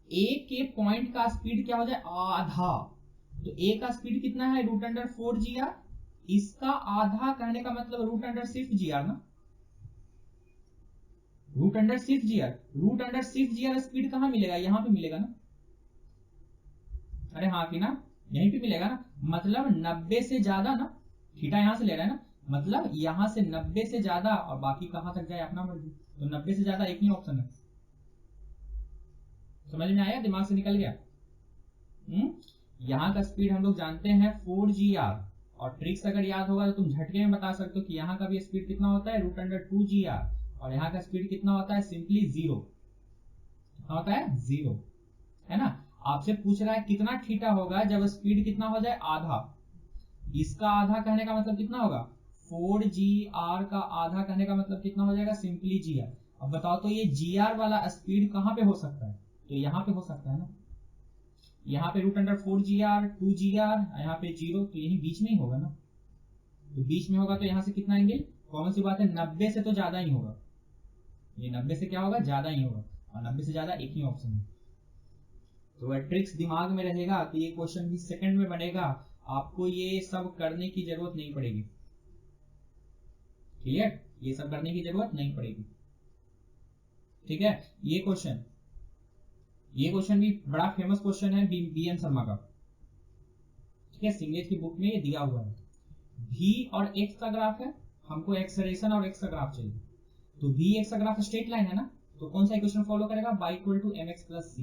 ए के पॉइंट का स्पीड क्या हो जाए आधा, तो ए का स्पीड कितना है √4 GR, इसका आधा कहने का मतलब √6 GR ना, √6 GR स्पीड कहां मिलेगा, यहां पे मिलेगा ना, अरे हाँ कि ना, यहीं पे मिलेगा ना, मतलब 90 से ज्यादा ना, थीटा यहां से ले रहा है ना, मतलब यहां से 90 से ज्यादा, और बाकी कहां तक जाए अपना मर्जी, तो 90 से ज्यादा एक ही ऑप्शन है। समझ में आया, दिमाग से निकल गया। यहाँ का स्पीड हम लोग जानते हैं 4 GR, और ट्रिक्स अगर याद होगा तो तुम झटके में बता सकते हो कि यहाँ का भी स्पीड कितना होता है √2 GR, और यहाँ का स्पीड कितना होता है सिंपली 0, कितना होता है 0, है ना। आपसे पूछ रहा है कितना थीटा होगा जब स्पीड कितना हो जाए आधा, इसका आधा कहने का मतलब कितना होगा 4gr का आधा कहने का मतलब कितना हो जाएगा सिंपली gr। अब बताओ तो ये gr वाला स्पीड कहां पे हो सकता है, तो यहाँ पे हो सकता है ना, यहाँ पे √4gr 2gr यहाँ पे 0, तो यही बीच में ही होगा ना, तो बीच में होगा तो यहाँ से कितना एंगल, कौन सी बात है 90 से तो ज्यादा ही होगा, ये 90 से क्या होगा ज्यादा ही होगा, और 90 से ज्यादा एक ही ऑप्शन है। तो वह ट्रिक्स दिमाग में रहेगा तो ये क्वेश्चन भी सेकंड में बनेगा, आपको ये सब करने की जरूरत नहीं पड़ेगी। क्लियर, ये सब करने की जरूरत नहीं पड़ेगी। ठीक है, ये क्वेश्चन भी बड़ा फेमस क्वेश्चन है बी एन शर्मा का। ठीक है, सिंगलेज की बुक में ये दिया हुआ है। v और x का ग्राफ है, हमको एक्सेलरेशन और x का ग्राफ चाहिए, तो v x का ग्राफ स्ट्रेट लाइन है ना, तो कौन सा इक्वेशन फॉलो करेगा, y = mx + c,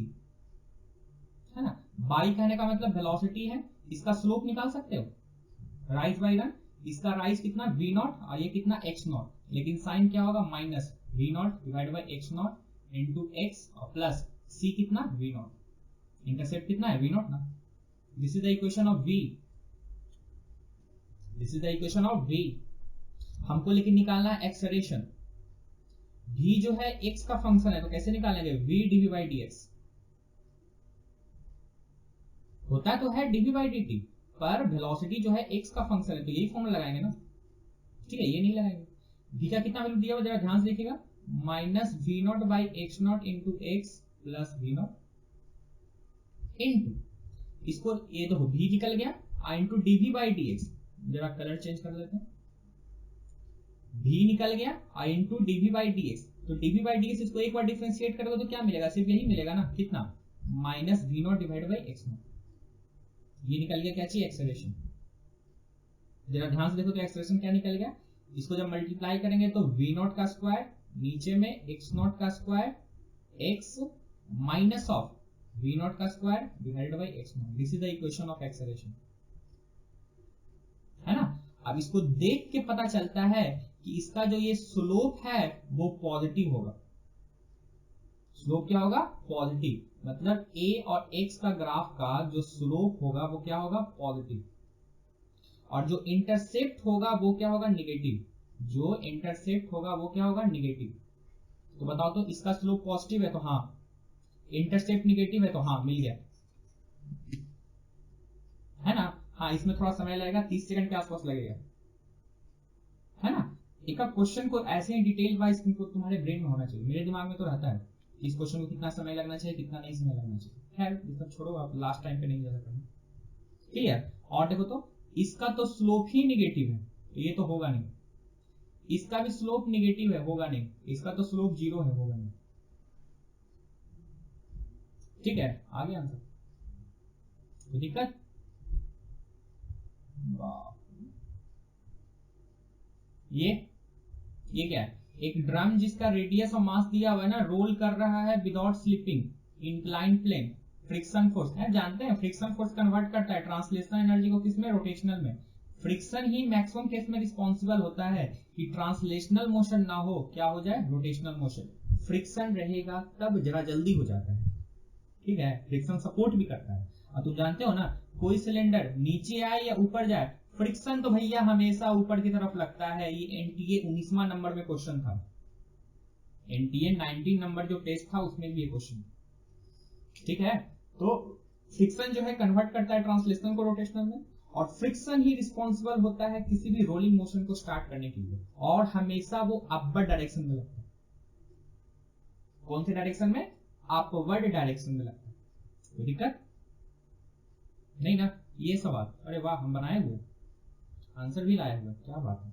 है ना। y कहने का मतलब वेलोसिटी है, इसका स्लोप निकाल सकते हो, राइज बाय रन, इसका राइज कितना v0 और ये कितना x0, लेकिन साइन क्या होगा -v0 / x0 into x और प्लस c कितना v0, इंटरसेप्ट कितना है v0 ना। This is the equation of v, this is the equation of v। हमको लेकिन निकालना है एक्सेलरेशन, v जो है x का फंक्शन है, तो कैसे निकालेंगे, v dv/dx होता तो है dv/dt, पर वेलोसिटी जो है x का फंक्शन है, तो यही फॉर्मूला लगाएंगे ना। ठीक है, ये नहीं लगाएंगे। v का कितना वैल्यू दिया हुआ जरा ध्यान से देखिएगा, -v0/x0 into x plus v0 into इसको, ये तो v निकल गया, into dv/dx, जरा कलर चेंज कर लेते हैं, v निकल गया into dv/dx, तो dv/dx इसको एक बार डिफरेंशिएट करोगे तो क्या मिलेगा, सिर्फ यही मिलेगा ना, कितना -v0/x0, ये निकल गया क्या चाहिए एक्सेलरेशन। जरा ध्यान से देखो तो एक्सेलरेशन क्या निकल गया, इसको जब मल्टीप्लाई करेंगे तो v0 का स्क्वायर नीचे में x0 का square x minus of v0 का square divided by x0, this is the equation of acceleration, है ना। अब इसको देख के पता चलता है कि इसका जो ये स्लोप है वो पॉजिटिव होगा, स्लोप क्या होगा पॉजिटिव, मतलब a और x का ग्राफ का जो स्लोप होगा वो क्या होगा पॉजिटिव, और जो इंटरसेप्ट होगा वो क्या होगा निगेटिव, जो इंटरसेप्ट होगा वो क्या होगा निगेटिव। तो बताओ तो इसका स्लोप पॉजिटिव है तो हाँ, इंटरसेप्ट निगेटिव है तो हाँ मिल गया, है ना। हाँ, इसमें थोड़ा समय लगेगा, 30 सेकंड के आसपास लगेगा, है ना। एक क्वेश्चन को ऐसे ही डिटेल वाइज तुम्हारे ब्रेन में होना चाहिए, मेरे दिमाग में तो रहता है इस क्वेश्चन को कितना समय लगना चाहिए, कितना नहीं समय लगना चाहिए। खैर ये सब छोड़ो, आप लास्ट टाइम पे नहीं जा सकते। क्लियर। और देखो तो इसका तो स्लोप ही निगेटिव है, तो ये तो होगा नहीं, इसका भी स्लोप निगेटिव है, होगा नहीं, इसका तो स्लोप 0 है, होगा नहीं। ठीक है, आगे आंसर, तो दिक्कत, ये क्या है, एक ड्रम जिसका रेडियस और मास दिया हुआ है ना, रोल कर रहा है without slipping incline plane, friction force है, जानते हैं फ्रिक्शन फोर्स कन्वर्ट करता है ट्रांसलेशनल एनर्जी को किसमें, रोटेशनल में। फ्रिक्शन ही मैक्सिमम केस में रिस्पॉन्सिबल होता है कि ट्रांसलेशनल मोशन ना हो, क्या हो जाए रोटेशनल मोशन। फ्रिक्शन रहेगा तब जरा जल्दी हो जाता है, ठीक है, फ्रिक्शन सपोर्ट भी करता है। और तुम जानते हो ना, कोई सिलेंडर नीचे आए या ऊपर जाए, फ्रिक्शन तो भैया हमेशा ऊपर की तरफ लगता है। ये एनटीए 19वां नंबर में क्वेश्चन था, एनटीए 19 नंबर जो टेस्ट था उसमें भी ये क्वेश्चन, ठीक है। तो फ्रिक्शन जो है कन्वर्ट करता है ट्रांसलेशनल को रोटेशनल में, और फ्रिक्शन ही रिस्पॉन्सिबल होता है किसी भी रोलिंग मोशन को स्टार्ट करने के लिए, और हमेशा वो अपवर्ड डायरेक्शन में लगता है। कौन से डायरेक्शन में, अपवर्ड डायरेक्शन में लगता है। कोई दिक्कत नहीं ना, ये सवाल, अरे वाह हम बनाए हुए, आंसर भी लाए हुए, क्या बात है।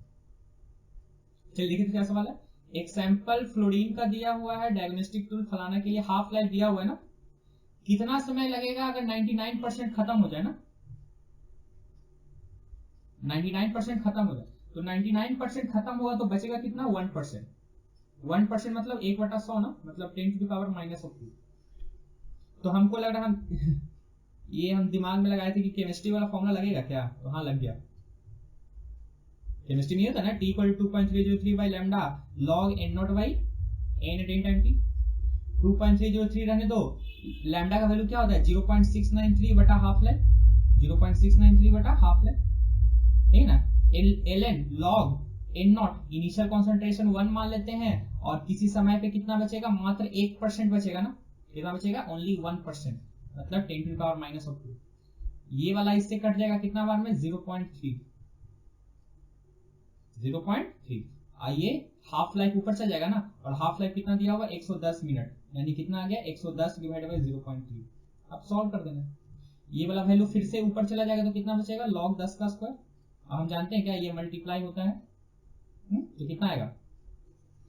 चलिए देखिए क्या सवाल है। एक सैंपल फ्लोरीन का दिया हुआ है, डायग्नोस्टिक टूल फलाना के लिए, हाफ लाइफ दिया हुआ है ना, कितना समय लगेगा अगर 99% खत्म हो जाए ना, 99% खत्म हो जाए, तो 99% खत्म होगा तो बचेगा कितना 1%, 1% मतलब 1/100 ना, मतलब 10⁻⁻²। तो हमको लग रहा हम ये हम दिमाग में लगाए थे कि केमिस्ट्री वाला फॉर्मूला लगेगा क्या, तो हाँ लग गया। केमिस्ट्री नहीं होता ना, T = 2.303/λ log n0/n10 2.303 रहने दो, लैम्डा का वैल्यू क्या होता है 0.693 बटा हाफ लाइफ, 0.693 बटा हाफ लाइफ, ठीक है ना। ln log n not initial concentration 1 मान लेते हैं और किसी समय पे कितना बचेगा, मात्र 1% बचेगा ना, कितना बचेगा, ओनली 1%, मतलब 10 to the power minus of 2। ये वाला इससे कट जाएगा कितना बार में, 0.3। ये हाफ लाइफ ऊपर चल जाएगा ना, और हाफ लाइफ कितना दिया हुआ, 110 मिनट, यानी कितना आ गया, 110 डिवाइड बाई 0.3। अब सॉल्व कर देना, ये वाला वैल्यू फिर से ऊपर चला जाएगा तो कितना बचेगा, log 10 का स्क्वायर। अब हम जानते हैं क्या, ये मल्टीप्लाई होता है, तो कितना आएगा,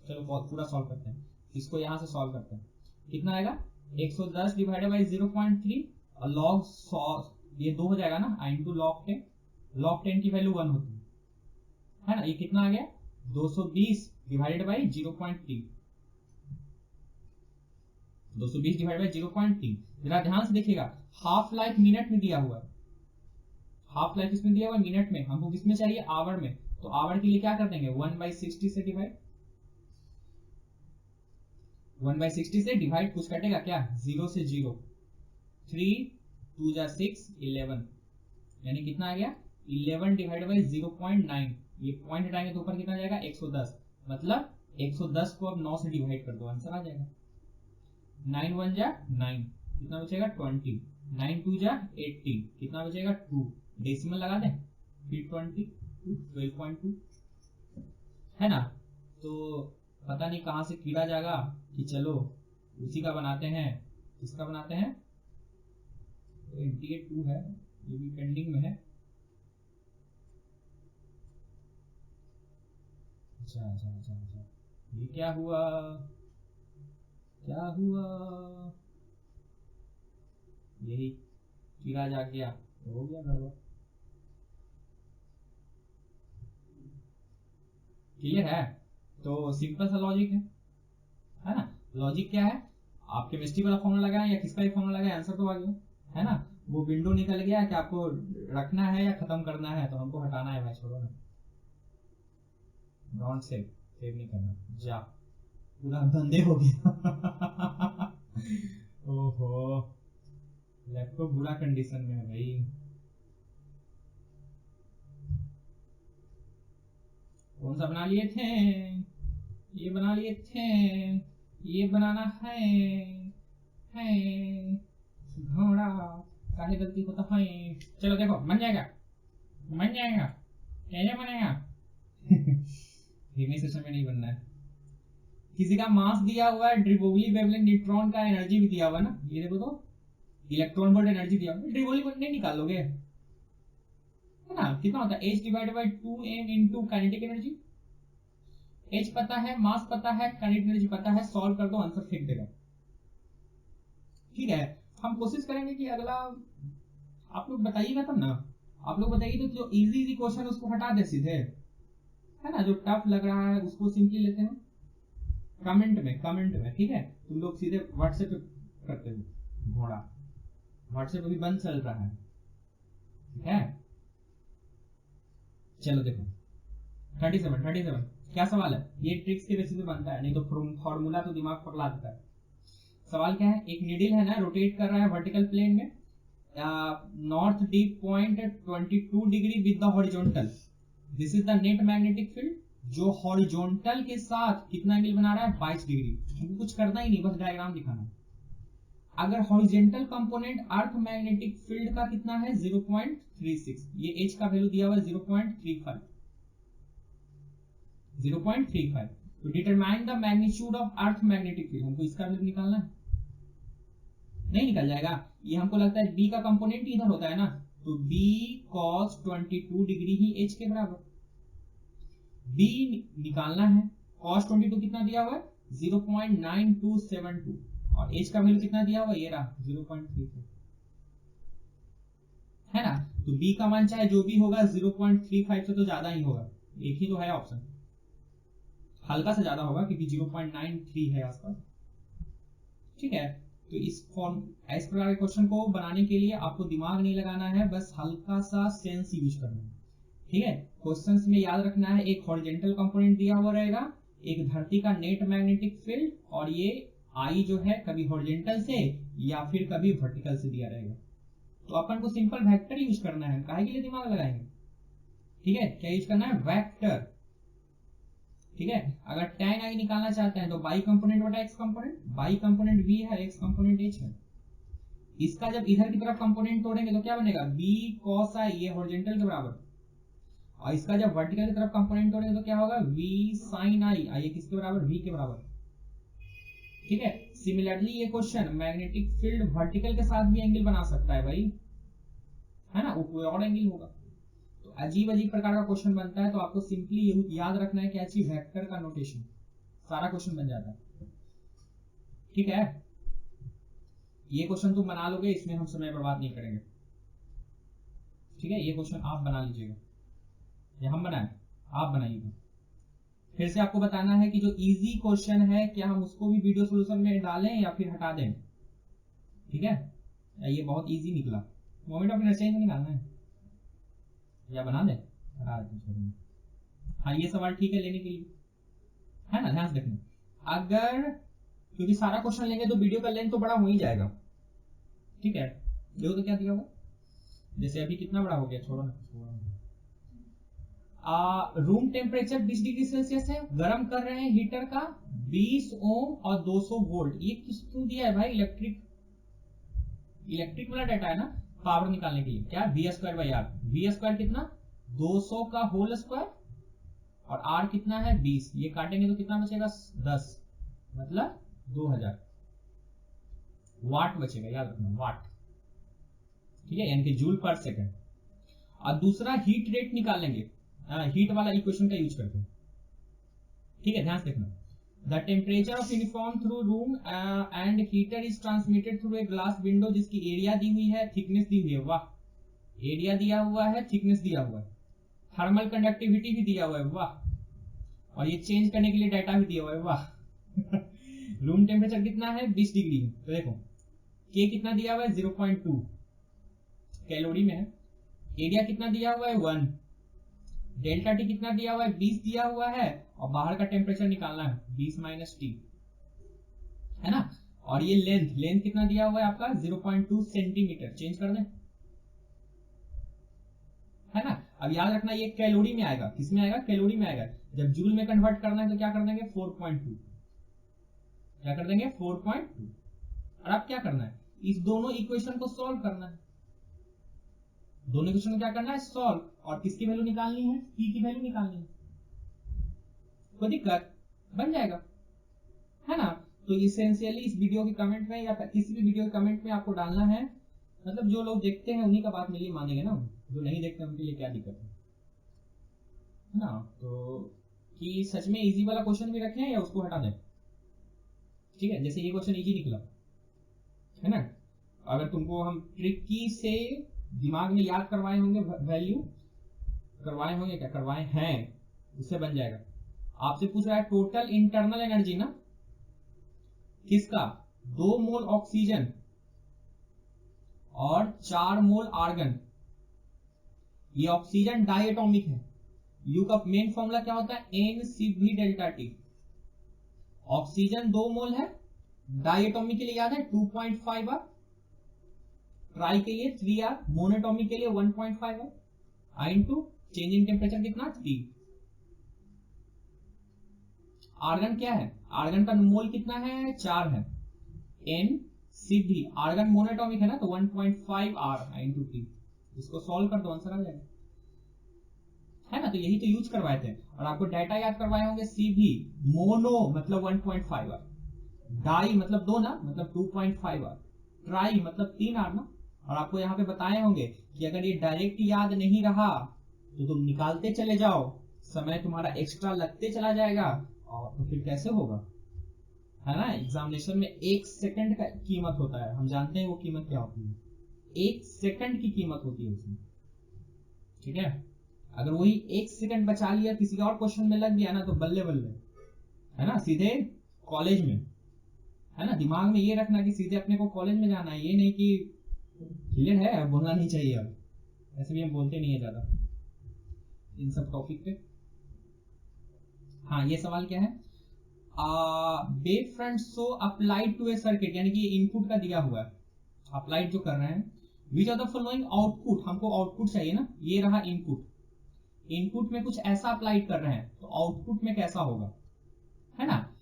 चलो पूरा सॉल्व करते हैं, इसको यहां से सॉल्व करते हैं, कितना आएगा, 110 डिवाइडेड बाई 0.3 और log 100, ये 2 हो जाएगा ना, इंटू log 10 की वैल्यू 1 होती है ना, ये कितना आ गया, 220 डिवाइडेड बाई 0.3, 220 डिवाइड बाई 0.3। जरा ध्यान से देखिएगा, हाफ लाइफ मिनट में दिया हुआ है, हाफ लाइफ इसमें दिया हुआ है मिनट में, हमको किसमें चाहिए, आवर में, तो आवर के लिए क्या कर देंगे, 1/60 से डिवाइड, 1/60 से डिवाइड, कुछ कटेगा क्या, 0 से 0, 3 2 जा 6 11, यानी कितना आ गया, 11 डिवाइड बाई 0.9, ये पॉइंट हटाएंगे तो ऊपर कितना जाएगा, 110, मतलब 110 को अब 9 से डिवाइड कर दो, आंसर आ जाएगा, 9 1 जा 9, कितना बचेगा 20, 9 2 जा 18, कितना बचेगा 2, डेसिमल लगा दें, फिर 20, 12.2, है ना। तो पता नहीं कहां से कीड़ा जागा कि चलो उसी का बनाते हैं, किसका बनाते हैं, 88 है, ये भी पेंडिंग में है, अच्छा, ये क्या हुआ, यही कीड़ा जाग गया तो हो गया गड़बड़। क्लियर है, तो सिंपल सा लॉजिक है ना। लॉजिक क्या है, आप केमिस्ट्री वाला फॉर्मूला लगाए या किसका भी फॉर्मूला लगाए, आंसर तो आ गया, है ना। वो विंडो निकल गया कि आपको रखना है या खत्म करना है, तो हमको हटाना है भाई, छोड़ो ना, डोंट सेव नहीं करना, जा पूरा बंदे हो गया ओहो, लैपटॉप बुरा कंडीशन में है भाई। कौन सा बना लिए थे, ये बना लिए थे, ये बनाना है घोड़ा, काहे गलती होता है, चलो देखो बन जाएगा, कैसे बनेगा धीमे सेशन में नहीं बनना है। किसी का मास दिया हुआ है, ड्रिबोगली वेवलेंथ न्यूट्रॉन का एनर्जी भी दिया हुआ है ना, ये देखो तो इलेक्ट्रॉन वोल्ट एनर्जी दिया हुआ है, ड्रिबोगली वेवलेंथ नहीं निकालोगे, है ना, कितना होता है, h divided by 2m into kinetic energy, h पता है, मास पता है, काइनेटिक एनर्जी पता है, सॉल्व कर दो, आंसर फेंक देगा। ठीक है, हम कोशिश करेंगे कि अगला आप लोग बताइएगा तब ना, आप लोग बताइए तो जो इजी क्वेश्चन उसको हटा दे सीधे, है ना, जो टफ लग रहा है उसको सिंपली लेते हैं कमेंट में, ठीक है, तुम लोग सीधे व्हाट्सएप पे करते हो, घोड़ा व्हाट्सएप अभी बंद चल रहा है, ठीक है। चलो देखो 37 क्या सवाल है, ये ट्रिक्स के बेसिस पे बनता है, नहीं तो फॉर्मूला तो दिमाग पकड़ा देता है। सवाल क्या है, एक नीडल है ना, रोटेट कर रहा है वर्टिकल प्लेन में, north deep point 22 degree with the horizontal, this is the net magnetic field, जो हॉरिजॉन्टल के साथ कितना एंगल बना रहा है, 22 डिग्री, कुछ करना ही नहीं, बस डायग्राम दिखाना है। अगर horizontal component earth magnetic field का कितना है, 0.36, ये h का वैल्यू दिया हुआ है 0.35, तो determine the magnitude of earth magnetic field, हमको इसका वैल्यू निकालना है, नहीं निकल जाएगा, ये हमको लगता है b का कंपोनेंट इधर होता है ना, तो b cos 22 डिग्री ही h के बराबर, b निकालना है, cos 22 कितना दिया हुआ है 0.9272 और h का वैल्यू कितना दिया हुआ है, ये रहा 0.34, है ना, तो b का मान चाहे जो भी होगा 0.35 से तो ज्यादा ही होगा, एक ही तो है ऑप्शन, हल्का से ज्यादा होगा क्योंकि 0.93 है आसपास, ठीक है। तो इस प्रकार के क्वेश्चन को बनाने के लिए आपको दिमाग नहीं लगाना है, बस हल्का सा सेंस यूज करना है, ठीक है। क्वेश्चंस में याद रखना है, एक हॉरिजॉन्टल कंपोनेंट दिया हुआ रहेगा, एक धरती का नेट मैग्नेटिक फील्ड, और ये आई जो है कभी हॉरिजॉन्टल से या फिर कभी वर्टिकल से दिया रहेगा, तो अपन को सिंपल वेक्टर यूज करना है, काहे के लिए दिमाग लगाएंगे, ठीक है, क्या यूज करना है, वेक्टर। ठीक है, अगर tan i निकालना चाहते हैं तो बाई कंपोनेंट बटा x component, by component b है, एक्स कंपोनेंट h है। इसका जब इधर की तरफ कंपोनेंट तोड़ेंगे तो क्या बनेगा, b cos i, ये हॉरिजॉन्टल के बराबर, और इसका जब वर्टिकल की तरफ कंपोनेंट तोड़ेंगे तो क्या होगा, v sin i, ये किसके बराबर, v के बराबर। ठीक है, सिमिलरली ये क्वेश्चन मैग्नेटिक फील्ड वर्टिकल के साथ भी एंगल बना सकता है भाई, है ना, वो कोई और एंगल होगा। तो अजीब अजीब प्रकार का क्वेश्चन बनता है, तो आपको सिंपली याद रखना है क्या चीज, वेक्टर का नोटेशन, सारा क्वेश्चन बन जाता है। ठीक है, ये क्वेश्चन तुम बना लोगे, इसमें हम समय बर्बाद नहीं करेंगे। ठीक है, ये क्वेश्चन आप बना लीजिएगा, या हम बनाएं, आप बनाइएगा। फिर से आपको बताना है कि जो इजी क्वेश्चन है क्या हम उसको भी वीडियो सोल्यूशन में डालें या फिर हटा दें। ठीक है, ये बहुत इजी निकला, मोमेंट ऑफ इनर्शिया में निकालना है, या बना दें, हटा दें। हाँ, ये सवाल ठीक है लेने के लिए, है ना, ध्यान से देखना। अगर क्योंकि सारा क्वेश्चन लेंगे तो वीडियो का लेंथ तो बड़ा हो ही जाएगा। ठीक है, देखो तो क्या दिया होगा, जैसे अभी कितना बड़ा हो गया, छोड़ो ना, रूम टेम्परेचर 20 डिग्री सेल्सियस है, गर्म कर रहे हैं हीटर का 20 ओम और 200 वोल्ट। ये किस क्यों दिया है भाई, इलेक्ट्रिक वाला डाटा है ना, पावर निकालने के लिए। क्या, V square by R, V square कितना, 200 का होल स्क्वायर, और आर कितना है 20, ये काटेंगे तो कितना बचेगा 10, मतलब 2000 वाट बचेगा, याद रखना वाट। ठीक है, यानी कि जूल पर सेकंड। और दूसरा हीट रेट निकालेंगे, हीट वाला इक्वेशन का यूज करके। ठीक है, ध्यान से देखना। The temperature of uniform through room and heater is transmitted through a glass window, जिसकी एरिया दी हुई है, थिकनेस दी हुई है, वाह, एरिया दिया हुआ है, थिकनेस दिया हुआ है, थर्मल कंडक्टिविटी भी दिया हुआ है, वाह, और ये चेंज करने के लिए डाटा भी दिया हुआ है, वाह। रूम टेम्परेचर कितना है 20 डिग्री, तो देखो के कितना दिया हुआ है 0.2 कैलोरी में है, एरिया कितना दिया हुआ है 1, डेल्टा टी कितना दिया हुआ है 20 दिया हुआ है, और बाहर का टेम्परेचर निकालना है 20 माइनस टी, है ना। और ये लेंथ कितना दिया हुआ है आपका 0.2 सेंटीमीटर, चेंज कर दें, है ना। अब याद रखना ये कैलोरी में आएगा, किस में आएगा, कैलोरी में आएगा। जब जूल में कन्वर्ट करना है तो क्या कर देंगे 4.2, क्या कर देंगे 4.2। और अब क्या करना है, इस दोनों इक्वेशन को सॉल्व करना है, दोनों इक्वेशन को क्या करना है सॉल्व, और किसकी वैल्यू निकालनी है, P की वैल्यू निकालनी है, कोई दिक्कत, बन जाएगा, है ना। तो इसेंशियली इस वीडियो के कमेंट में या किसी भी वीडियो के कमेंट में आपको डालना है, मतलब जो लोग देखते हैं उन्हीं का बात मेरे लिए मानेंगे ना, जो नहीं देखते उनके लिए क्या दिक्कत है ना। तो कि सच में इजी वाला क्वेश्चन भी रखें या उसको हटा दें। ठीक है, जैसे ये क्वेश्चन इजी निकला, है ना, अगर तुमको हम ट्रिकी से दिमाग में याद करवाए होंगे, वैल्यू करवाए होंगे, क्या करवाए हैं, उससे बन जाएगा। आपसे पूछ रहा है टोटल इंटरनल एनर्जी ना किसका, 2 मोल ऑक्सीजन और 4 मोल आर्गन, ये ऑक्सीजन डायटोमिक है, यू का मेन फॉर्मूला क्या होता है NCV डेल्टा टी, ऑक्सीजन 2 मोल है, डायटोमिक के लिए याद है 2.5 आर, ट्राई के लिए 3 आर, मोनोटोमिक के लिए 1.5 R, I into changing temperature कितना 3। आर्गन क्या है, आर्गन का मोल कितना है 4 है, NCV, आर्गन मोनोटोमिक है ना, तो 1.5 आर इंटू टी, इसको सॉल्व कर दो आंसर आ जाएगा, है ना। तो यही तो यूज करवाए थे, और आपको डाटा याद करवाए होंगे CV, मोनो मतलब 1.5 आर, डाई मतलब 2 ना, मतलब 2.5 आर, ट्राई मतलब 3 आर ना। और आपको यहाँ पे बताए होंगे कि अगर ये डायरेक्ट याद नहीं रहा तो तुम निकालते चले जाओ, समय तुम्हारा एक्स्ट्रा लगते चला जाएगा, और तो फिर कैसे होगा, है ना। एग्जामिनेशन में 1 सेकंड का कीमत होता है, हम जानते हैं वो कीमत क्या होती है, 1 सेकंड की कीमत होती है उसमें। ठीक है, अगर वही 1 सेकंड बचा लिया किसी और क्वेश्चन में लग गया ना, तो बल्ले बल्ले, है ना, सीधे कॉलेज में, है ना। दिमाग में ये रखना कि सीधे अपने को कॉलेज में जाना है, ये नहीं कि क्लियर है, बोलना नहीं चाहिए। अब ऐसे भी हम बोलते नहीं है ज्यादा इन सब टॉपिक पे। हाँ, ये सवाल क्या है, wave front so applied to a circuit, यानी कि इनपुट का दिया हुआ है, अप्लाइड जो कर रहे हैं, which are the following output, हमको आउटपुट चाहिए ना, ये रहा इनपुट, इनपुट में कुछ ऐसा अप्लाई कर रहे हैं तो आउटपुट में कैसा होगा, है ना।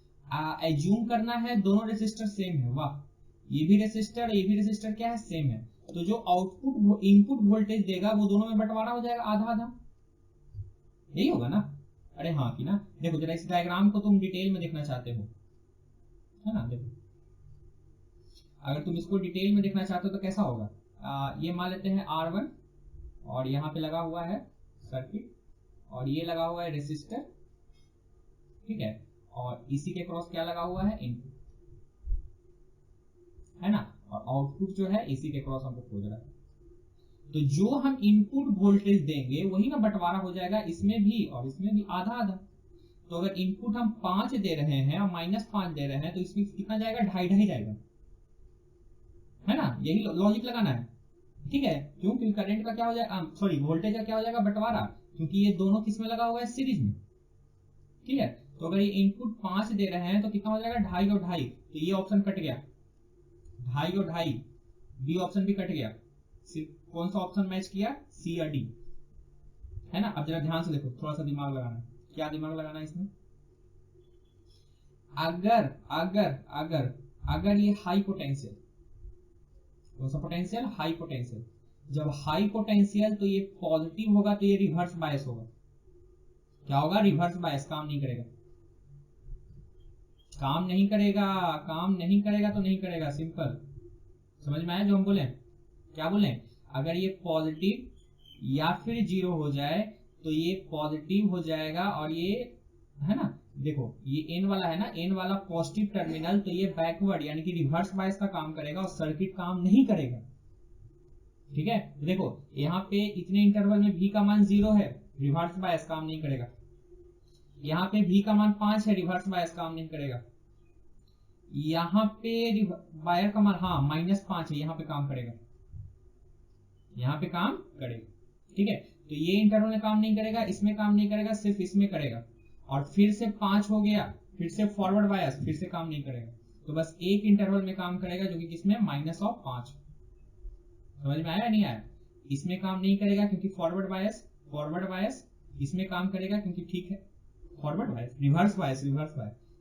एज्यूम करना है दोनों रेसिस्टर सेम है, वाह, ये भी रेसिस्टर क्या है, सेम है, तो जो आउटपुट इनपुट वोल्टेज देगा वो दोनों में बंटवारा हो जाएगा आधा आधा, यही होगा ना। अरे हाँ कि ना, देखो जरा इस डायग्राम को तुम डिटेल में देखना चाहते हो, है ना। देखो अगर तुम इसको डिटेल में देखना चाहते हो तो कैसा होगा, ये मान लेते हैं R1 और यहाँ पे लगा हुआ है सर्किट और ये लगा हुआ है रेसिस्टर, ठीक है, और इसी के क्रॉस क्या लगा हुआ है, इनपुट, है ना, और आउटपुट जो है इसी के क्रॉस हमको खोज रहा है। तो जो हम इनपुट वोल्टेज देंगे वही ना बंटवारा हो जाएगा इसमें भी और इसमें भी आधा आधा। तो अगर इनपुट हम 5 दे रहे हैं और -5 दे रहे हैं तो इसमें कितना जाएगा, 2.5 जाएगा, है ना, यही लॉजिक लगाना है, ठीक है। क्यों, क्योंकि करंट का क्या हो जाएगा, सॉरी वोल्टेज का क्या हो जाएगा, बंटवारा, क्योंकि ये दोनों किस में लगा हुआ है, सीरीज में, ठीक है। तो अगर ये इनपुट 5 दे रहे हैं तो कितना हो जाएगा, 2.5 और 2.5, तो ये ऑप्शन कट गया, 2.5 और 2.5, बी ऑप्शन भी कट गया, सिर्फ कौन सा ऑप्शन मैच किया, सी या डी, है ना। अब जरा ध्यान से देखो, थोड़ा सा दिमाग लगाना है, क्या दिमाग लगाना है इसमें, अगर अगर अगर अगर ये हाई पोटेंशियल, कौन सा पोटेंशियल, हाई पोटेंशियल, जब हाई पोटेंशियल तो ये पॉजिटिव होगा तो ये रिवर्स बायस होगा, क्या होगा, रिवर्स बायस, काम नहीं करेगा, काम नहीं करेगा, काम नहीं करेगा तो नहीं करेगा, सिंपल, समझ में आया जो हम बोले, क्या बोले, अगर ये पॉजिटिव या फिर जीरो हो जाए तो ये पॉजिटिव हो जाएगा और ये, है ना, देखो ये एन वाला है ना, एन वाला पॉजिटिव टर्मिनल, तो ये बैकवर्ड यानी कि रिवर्स बायस का काम करेगा और सर्किट काम नहीं करेगा, ठीक है। देखो यहाँ पे इतने इंटरवल में V का मान 0 है, रिवर्स बायस काम नहीं करेगा, यहाँ पे V का मान 5 है, रिवर्स बायस काम नहीं करेगा, यहाँ पे वायर का मान हाँ -5 है, यहाँ पे काम करेगा, यहाँ पे काम करेगा, ठीक है। तो ये इंटरवल में काम नहीं करेगा, इसमें काम नहीं करेगा, सिर्फ इसमें करेगा, और फिर से 5 हो गया, फिर से फॉरवर्ड बायस, फिर से काम नहीं करेगा, तो बस एक इंटरवल में काम करेगा जो कि किसमें, -5, समझ में आया नहीं आया, इसमें काम नहीं करेगा क्योंकि फॉरवर्ड बायस, इसमें काम करेगा क्योंकि ठीक है फॉरवर्ड बायस, रिवर्स बायस,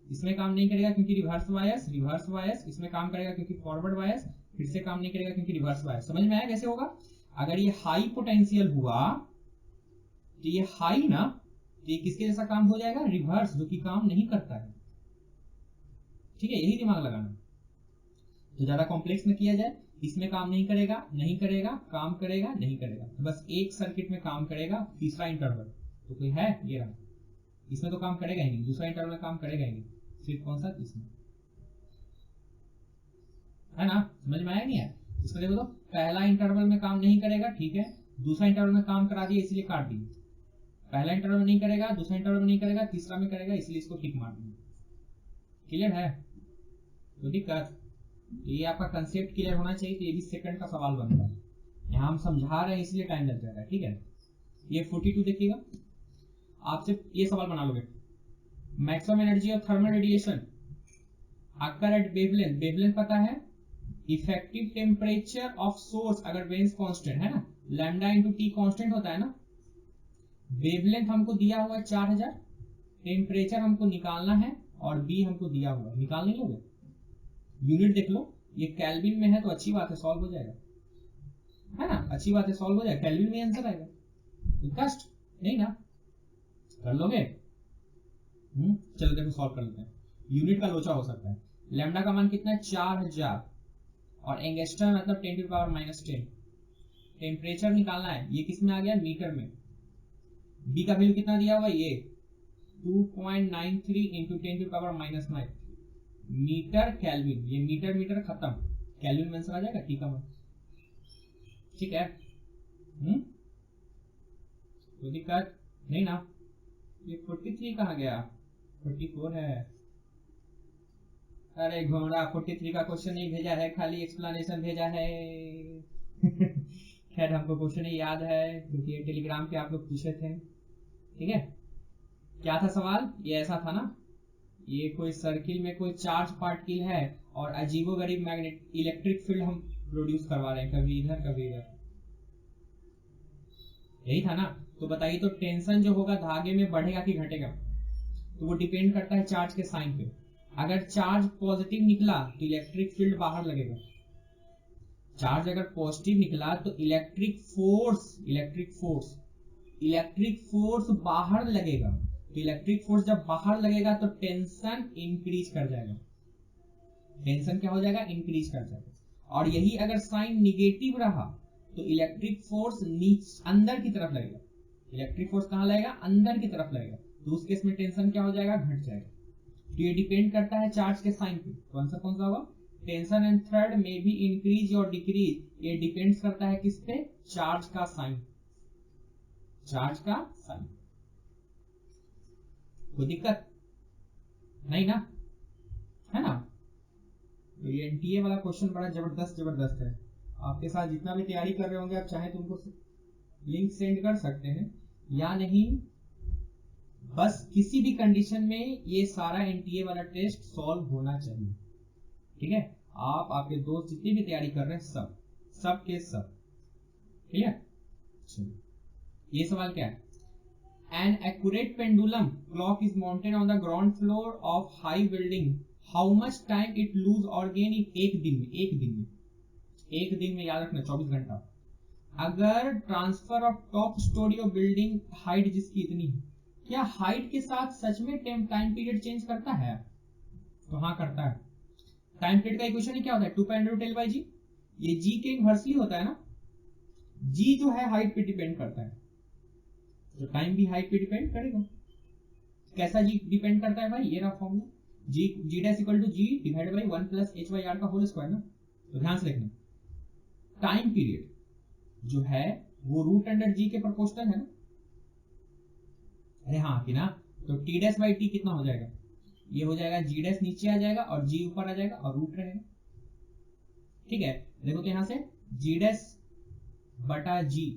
इसमें काम नहीं करेगा क्योंकि रिवर्स बायस, इसमें काम करेगा क्योंकि फॉरवर्ड बायस, फिर से काम नहीं करेगा क्योंकि रिवर्स बायस, समझ में आया कैसे होगा। अगर ये हाई पोटेंशियल हुआ तो ये हाई ना, तो ये किसके जैसा काम हो जाएगा, रिवर्स, जो कि काम नहीं करता है, ठीक है, यही दिमाग लगाना। तो ज्यादा कॉम्प्लेक्स में किया जाए, इसमें काम नहीं करेगा, काम करेगा, नहीं करेगा, तो बस एक सर्किट में काम करेगा, तीसरा इंटरवल तो कोई है, ये रहा, इसमें तो काम करेगा ही नहीं, दूसरा इंटरवल में काम करेगा ही नहीं, सिर्फ कौन सा, इसमें, है ना, समझ में आया नहीं है। इसमें देखो तो पहला इंटरवल में काम नहीं करेगा, ठीक है, दूसरा इंटरवल में काम करा दिया इसलिए काट दिया, पहला इंटरवल में नहीं करेगा, दूसरा इंटरवल में नहीं करेगा, तीसरा में करेगा इसलिए इसको टिक मार दिया, क्लियर है, तो दिक्कत, ये आपका कंसेप्ट क्लियर होना चाहिए, तो ये भी सेकंड का सवाल बनता है, यहाँ हम समझा रहे हैं इसलिए टाइम लग जाएगा, ठीक है। ये 42 देखिएगा, आपसे ये सवाल बना लोगे, maximum energy of thermal radiation occur at wavelength, wavelength पता है, इफेक्टिव टेम्परेचर ऑफ सोर्स अगर वेन्स कांस्टेंट है ना, लैम्डा इंटू टी कांस्टेंट होता है ना, वेवलेंथ हमको दिया हुआ है 4000, टेम्परेचर हमको निकालना है और बी हमको दिया हुआ है, निकाल नहीं लोगे, यूनिट देख लो, ये केल्विन में है तो अच्छी बात है, सॉल्व हो जाएगा, है ना, अच्छी बात है, सॉल्व हो जाएगा, केल्विन में आंसर आएगा, तो कष्ट नहीं ना, कर लोगे, चलो देखो सॉल्व कर लेते हैं, यूनिट का लोचा हो सकता है, लैम्डा का मान कितना है, 4000, और एंगस्ट्रम मतलब 10⁻⁻10, टेम्परेचर निकालना है, ये किस में आ गया, मीटर में, बी का वैल्यू कितना दिया हुआ है, ये 2.93 इंटू 10⁻⁻9 मीटर केल्विन, ये मीटर खत्म, केल्विन में आंसर आ जाएगा, ठीक है, कोई दिक्कत नहीं ना। ये 43 कहाँ गया, 44 है, अरे घोड़ा 43 का क्वेश्चन नहीं भेजा है, खाली एक्सप्लेनेशन भेजा है खैर हमको क्वेश्चन ही याद है क्योंकि ये टेलीग्राम पे आप लोग पूछे थे, ठीक है। क्या था सवाल, ये ऐसा था ना, ये कोई सर्किल में कोई चार्ज पार्टिकल है और अजीबोगरीब मैग्नेट इलेक्ट्रिक फील्ड हम प्रोड्यूस करवा रहे हैं, कभी इधर कभी इधर, यही था ना। तो बताइए, तो टेंशन जो होगा धागे में बढ़ेगा कि घटेगा? तो वो डिपेंड करता है चार्ज के साइन पे। अगर चार्ज पॉजिटिव निकला तो इलेक्ट्रिक फील्ड बाहर लगेगा। चार्ज अगर पॉजिटिव निकला तो इलेक्ट्रिक फोर्स बाहर लगेगा। तो इलेक्ट्रिक फोर्स जब बाहर लगेगा तो टेंशन इंक्रीज कर जाएगा। टेंशन क्या हो जाएगा? इंक्रीज कर जाएगा। और यही अगर साइन निगेटिव रहा तो इलेक्ट्रिक फोर्स अंदर की तरफ लगेगा। इलेक्ट्रिक फोर्स कहां लगेगा? अंदर की तरफ लगेगा। तो उस केस में टेंशन क्या हो जाएगा? घट जाएगा। तो ये डिपेंड करता है चार्ज के साइन पे। तो आंसर कौन सा होगा? टेंशन एंड थ्रेड में भी इंक्रीज और डिक्रीज, ये डिपेंड्स करता है किस पे? चार्ज का साइन। चार्ज का साइन। कोई दिक्कत नहीं ना? है ना? तो ये एनटीए वाला क्वेश्चन बड़ा जबरदस्त है। आपके साथ जितना भी तैयारी कर रहे होंगे, आप चाहे तो उनको लिंक सेंड कर सकते हैं या नहीं। बस किसी भी कंडीशन में ये सारा एनटीए वाला टेस्ट सॉल्व होना चाहिए। ठीक है? आप, आपके दोस्त जितनी भी तैयारी कर रहे हैं, सब के सब। ठीक है? ये सवाल क्या है? An accurate pendulum clock is mounted on the ground floor of high building. How much time it lose or gain in एक दिन में याद रखना 24 घंटा। अगर transfer of top story of building height जिसकी इतनी है, क्या हाइट के साथ सच में टाइम पीरियड चेंज करता है? तो हाँ, करता है। टाइम पीरियड का इक्वेशन क्या होता है? 2π/L/g। ये g के इनवर्सली होता है ना। g जो है हाइट पे डिपेंड करता है, तो टाइम भी हाइट पे डिपेंड करेगा। कैसा g डिपेंड करता है भाई? ये रहा formula, g dash equal to g divided by 1 plus h/r का होल स्क्वायर ना। तो ध्यान से देखना, टाइम पीरियड जो है वो रूट अंडर g के प्रोपोर्शनल है ना। अरे हाँ कि ना? तो t डैश बाई t कितना हो जाएगा? ये हो जाएगा g डैश नीचे आ जाएगा और g ऊपर आ जाएगा और रूट रहेगा। ठीक है? देखो तो यहां से g डैश बटा g,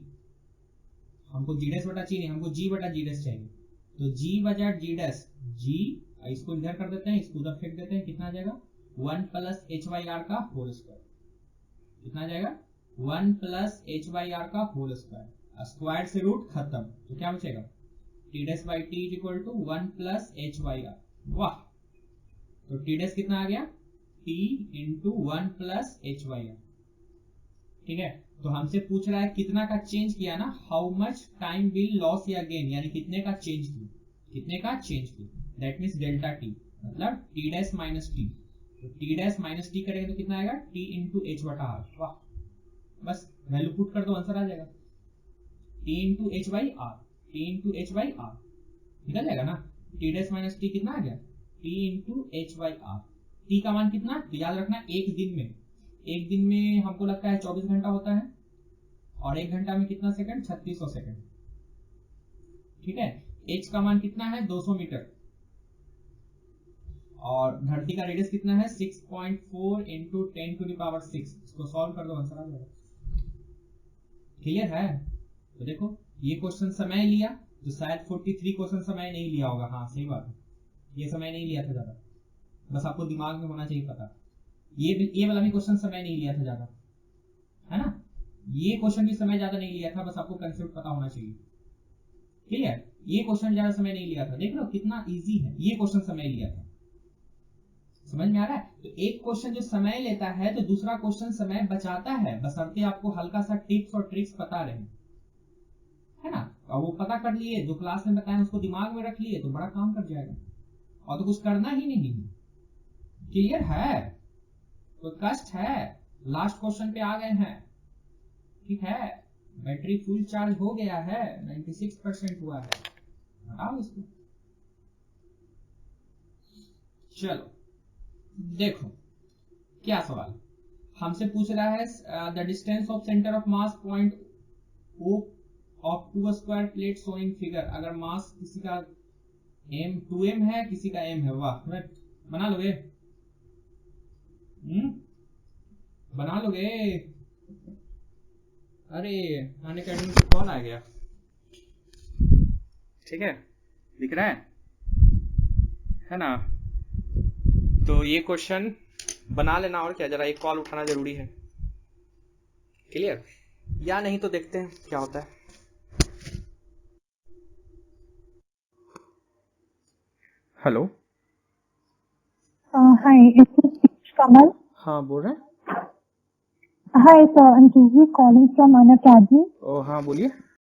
हमको g डैश बटा g नहीं, हमको g बटा g डैश चाहिए। तो g बटा g डैश, g इसको इधर कर देते हैं, इसको उधर फेंक देते हैं। कितना आ जाएगा? 1 प्लस h/r का होल स्क्वायर। कितना आ जाएगा? 1 प्लस h/r का होल स्क्वायर। स्क्वायर से रूट खत्म, तो क्या बचेगा? t dash by t is equal to 1 plus h/r। वाह! तो t डैश कितना आ गया? t into 1 plus h/r। ठीक है? तो हमसे पूछ रहा है कितना का चेंज किया ना, how much time will loss या गेन, यानी कितने का चेंज किया, दैट मीन्स डेल्टा टी, मतलब t डैश माइनस टी। तो t डैश माइनस टी करेंगे तो कितना आएगा? t इंटू एच बटा आर। वाह! बस वैल्यू पुट कर दो, आंसर आ जाएगा t into H by R. निकल जाएगा ना। t डैश माइनस टी कितना आ गया? t into H by R. t का मान कितना? तो याद रखना, एक दिन में हमको लगता है 24 घंटा होता है, और 1 घंटा में कितना सेकंड? 3600 सेकंड। ठीक है? h का मान कितना है? 200 मीटर, और धरती का रेडियस कितना है? 6.4 इंटू 10⁶। इसको सॉल्व कर दो, आंसर आ जाएगा। क्लियर है? तो देखो, ये क्वेश्चन समय लिया तो शायद 43 क्वेश्चन समय नहीं लिया होगा। हाँ सही बात है, ये समय नहीं लिया था ज्यादा, बस आपको दिमाग में होना चाहिए पता। ये वाला भी क्वेश्चन समय नहीं लिया था ज्यादा, है ना? ये क्वेश्चन भी समय ज्यादा नहीं लिया था, बस आपको कंसेप्ट पता होना चाहिए। ठीक है? ये क्वेश्चन ज्यादा समय नहीं लिया था। देख लो कितना इजी है। ये क्वेश्चन समय लिया था, समझ में आ रहा है? तो एक क्वेश्चन जो समय लेता है तो दूसरा क्वेश्चन समय बचाता है, बशर्ते आपको हल्का सा टिप्स और ट्रिक्स पता रहे, है ना? और वो पता कर लिए, जो क्लास में बताए उसको दिमाग में रख लिए, तो बड़ा काम कर जाएगा, और तो कुछ करना ही नहीं है। क्लियर है? तो कष्ट है, लास्ट क्वेश्चन पे आ गए हैं। ठीक है? बैटरी फुल चार्ज हो गया है, 96% हुआ है। हटाओ इसको। चलो देखो क्या सवाल हमसे पूछ रहा है। The distance of centre of mass point O of two square plate showing figure. अगर मास किसी का m2m है, किसी का m है। वाह! बना लोगे? बना लोगे? अरे खाने का कॉल आ गया। ठीक है, दिख रहा है ना? तो ये क्वेश्चन बना लेना, और क्या, जरा एक कॉल उठाना जरूरी है। क्लियर? या नहीं तो देखते हैं क्या होता है। Hello. Hi, is this Kamal? हाँ बोल रहे हैं। Hi, sir. I'm Juhi calling from An Academy. ओ हाँ बोलिए।